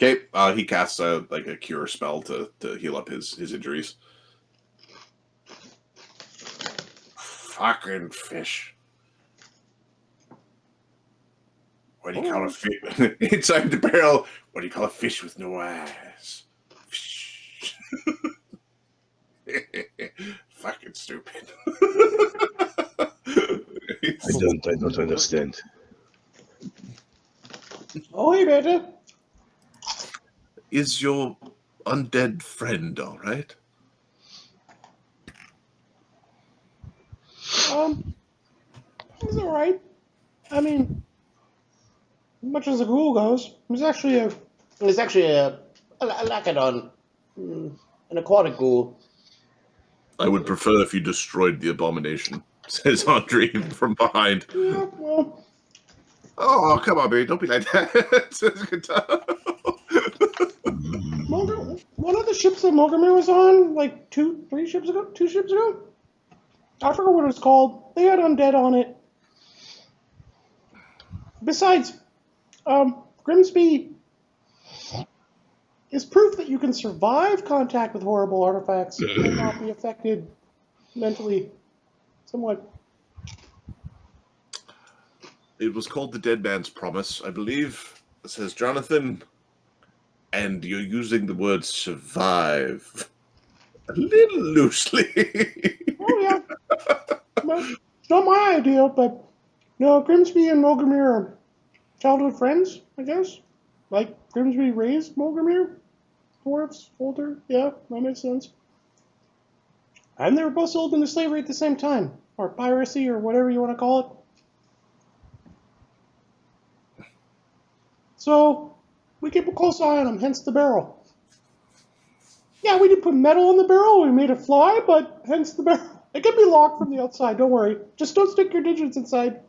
[SPEAKER 1] Okay, he casts a cure spell to heal up his injuries. Fucking fish. What do you call a fish? Inside the barrel, what do you call a fish with no eyes? Fish. Fucking stupid.
[SPEAKER 2] I don't understand.
[SPEAKER 6] Oh, hey, Banta.
[SPEAKER 1] Is your undead friend all right?
[SPEAKER 6] He's all right. I mean, as much as a ghoul goes, he's actually a
[SPEAKER 5] Lacodon, an aquatic ghoul.
[SPEAKER 1] I would prefer if you destroyed the abomination, says Andre from behind.
[SPEAKER 6] yeah. Well,
[SPEAKER 1] Oh, come on, baby. Don't be like that. Says Katana.
[SPEAKER 6] one of the ships that Molgromere was on, like 2 ships ago, I forgot what it was called. They had undead on it. Besides, Grimsby is proof that you can survive contact with horrible artifacts and not be affected mentally somewhat.
[SPEAKER 1] It was called the Dead Man's Promise, I believe, says Jonathan. And you're using the word survive a little loosely.
[SPEAKER 6] Oh, yeah. Well, it's not my idea, but no, Grimsby and Molgromere are childhood friends, I guess. Like, Grimsby raised Molgromere? Dwarves, older, yeah, that makes sense. And they were both sold into slavery at the same time, or piracy, or whatever you want to call it. So, we keep a close eye on them, hence the barrel. Yeah, we didn't put metal in the barrel, we made it fly, but hence the barrel. It can be locked from the outside, don't worry. Just don't stick your digits inside.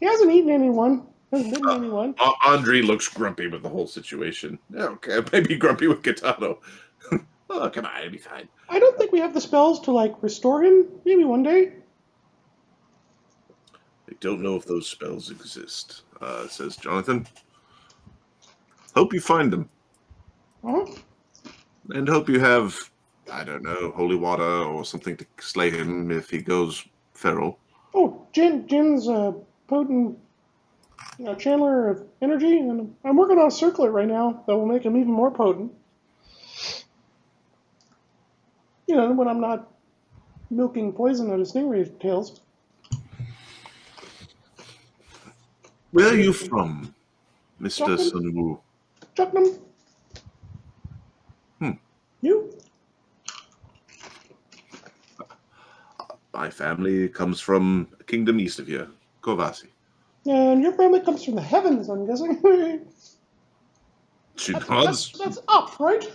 [SPEAKER 6] He hasn't eaten anyone. Hasn't bitten anyone.
[SPEAKER 1] Andre looks grumpy with the whole situation. Okay, maybe grumpy with Kitano. Oh, come on, it'll be fine.
[SPEAKER 6] I don't think we have the spells to, like, restore him. Maybe one day.
[SPEAKER 1] I don't know if those spells exist, says Jonathan. Hope you find them.
[SPEAKER 6] Uh-huh.
[SPEAKER 1] And hope you have, I don't know, holy water or something to slay him if he goes feral.
[SPEAKER 6] Oh, Jin's a potent channeler of energy, and I'm working on a circlet right now that will make him even more potent. You know, when I'm not milking poison out of stingray tails.
[SPEAKER 1] Where are you from, Mr.
[SPEAKER 6] Jonathan?
[SPEAKER 1] Sunwoo?
[SPEAKER 6] Chucknam. You?
[SPEAKER 1] My family comes from a kingdom east of here, Kovasi.
[SPEAKER 6] And your family comes from the heavens, I'm guessing.
[SPEAKER 1] She nods.
[SPEAKER 6] That's up, right?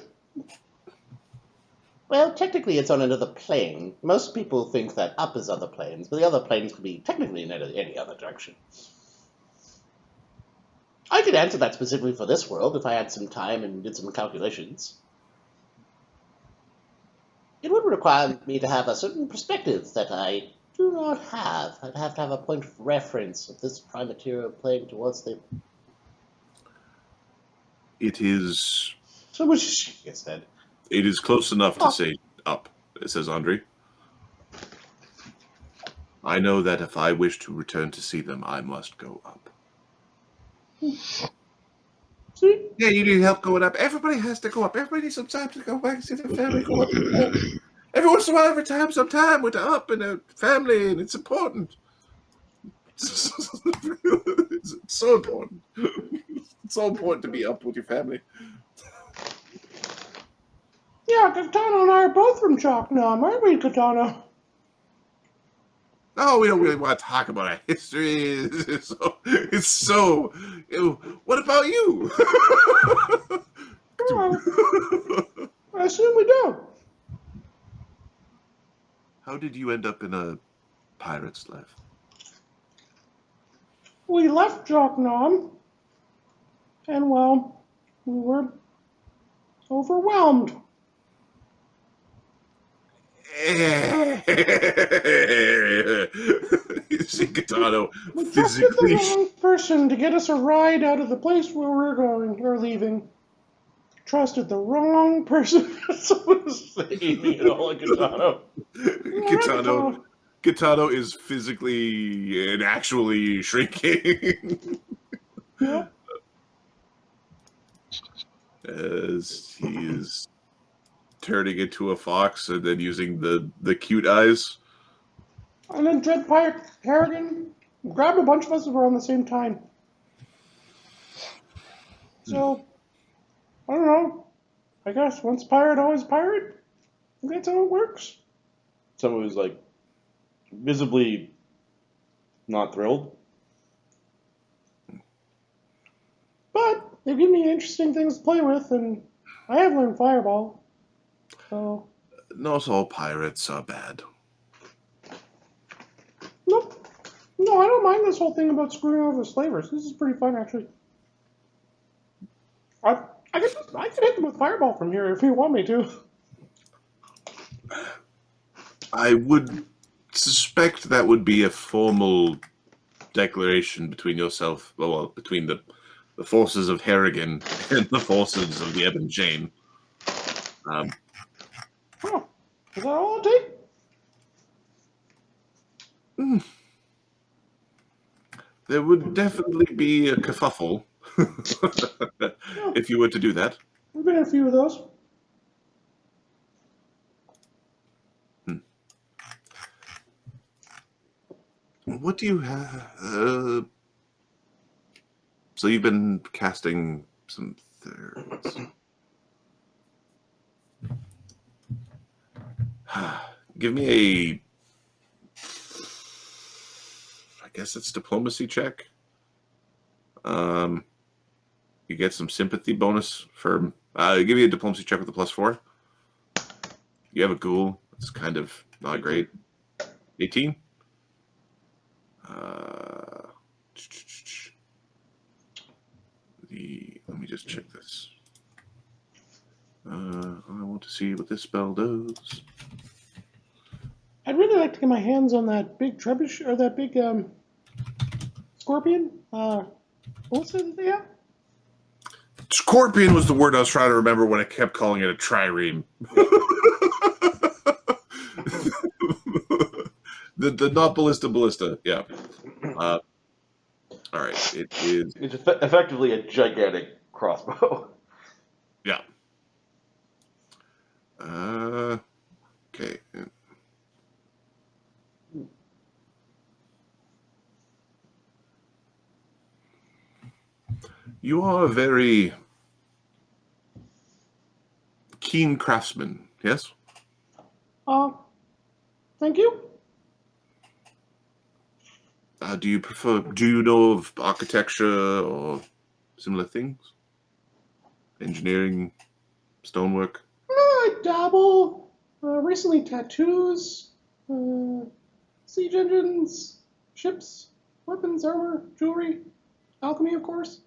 [SPEAKER 5] Well, technically it's on another plane. Most people think that up is other planes, but the other planes could be technically in any other direction. I could answer that specifically for this world if I had some time and did some calculations. It would require me to have a certain perspective that I do not have. I'd have to have a point of reference of this prime material playing towards the...
[SPEAKER 1] It is.
[SPEAKER 5] So much shake his head.
[SPEAKER 1] It is close enough to say up, says Andre. I know that if I wish to return to see them, I must go up.
[SPEAKER 6] See?
[SPEAKER 1] Yeah, you need help going up. Everybody has to go up. Everybody needs some time to go back and see their family go up. Every once in a while, every time, sometime, we're up in a family, and it's important. It's so important. It's so important to be up with your family.
[SPEAKER 6] Yeah, Katana and I are both from Chalknam, aren't we, Katana?
[SPEAKER 1] No, we don't really want to talk about our history. It's so. What about you?
[SPEAKER 6] I assume we don't.
[SPEAKER 1] How did you end up in a pirate's life?
[SPEAKER 6] We left Jocknom, and well, we were overwhelmed.
[SPEAKER 1] You see Kitano
[SPEAKER 6] We trusted the
[SPEAKER 1] physically.
[SPEAKER 6] wrong person to get us a ride out of the place where we're going or leaving. Trusted the wrong person.
[SPEAKER 3] Someone's aiming it all at Kitano.
[SPEAKER 1] Kitano is physically and actually shrinking.
[SPEAKER 6] Yeah.
[SPEAKER 1] As he is turning into a fox and then using the cute eyes.
[SPEAKER 6] And then Dread Pirate Harrigan grabbed a bunch of us around the same time. So, I don't know. I guess once pirate, always pirate. I think that's how it works.
[SPEAKER 3] Someone who's like visibly not thrilled.
[SPEAKER 6] But they give me interesting things to play with, and I have learned Fireball. So,
[SPEAKER 1] Not all pirates are bad.
[SPEAKER 6] nope. No, I don't mind this whole thing about screwing over slavers. This is pretty fun, actually. I can hit them with Fireball from here if you want me to.
[SPEAKER 1] I would suspect that would be a formal declaration between yourself, well, between the forces of Harrigan and the forces of the Ebon Chain.
[SPEAKER 6] Oh, is that all it takes?
[SPEAKER 1] There would definitely be a kerfuffle if you were to do that.
[SPEAKER 6] We've been in a few of those.
[SPEAKER 1] What do you have? So you've been casting some thirds. Give me a, I guess it's diplomacy check. You get some sympathy bonus for. Give me a diplomacy check with a +4. You have a ghoul. It's kind of not great. 18. Let me just check this. I want to see what this spell does.
[SPEAKER 6] I'd really like to get my hands on that big trebuchet or that big scorpion. What's it that they have?
[SPEAKER 1] Scorpion was the word I was trying to remember when I kept calling it a trireme. the not ballista, yeah. All right, it is.
[SPEAKER 3] It's effectively a gigantic crossbow.
[SPEAKER 1] Yeah. Okay. You are a very keen craftsman, yes?
[SPEAKER 6] Thank you.
[SPEAKER 1] Do you know of architecture or similar things? Engineering, stonework?
[SPEAKER 6] I dabble. Recently tattoos, siege engines, ships, weapons, armor, jewelry, alchemy, of course.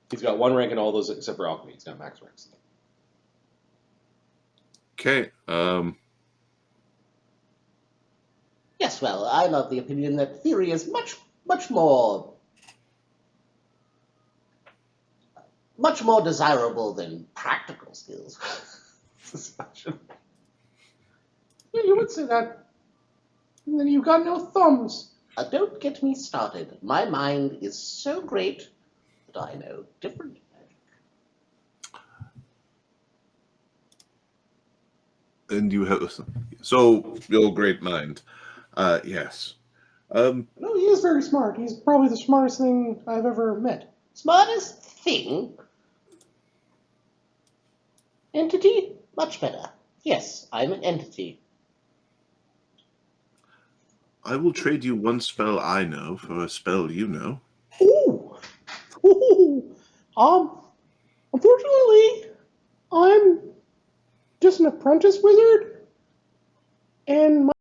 [SPEAKER 3] He's got 1 rank in all those except for alchemy. He's got max ranks.
[SPEAKER 1] Okay.
[SPEAKER 5] Yes, well, I'm of the opinion that theory is much more desirable than practical skills.
[SPEAKER 6] Yeah, you would say that. And then you've got no thumbs.
[SPEAKER 5] Don't get me started. My mind is so great that I know different magic.
[SPEAKER 1] And you have so your great mind. Yes.
[SPEAKER 6] No, he is very smart. He's probably the smartest thing I've ever met.
[SPEAKER 5] Smartest thing?
[SPEAKER 6] Entity?
[SPEAKER 5] Much better. Yes, I'm an entity.
[SPEAKER 1] I will trade you one spell I know for a spell you know.
[SPEAKER 6] Ooh. Ooh. Unfortunately, I'm just an apprentice wizard, and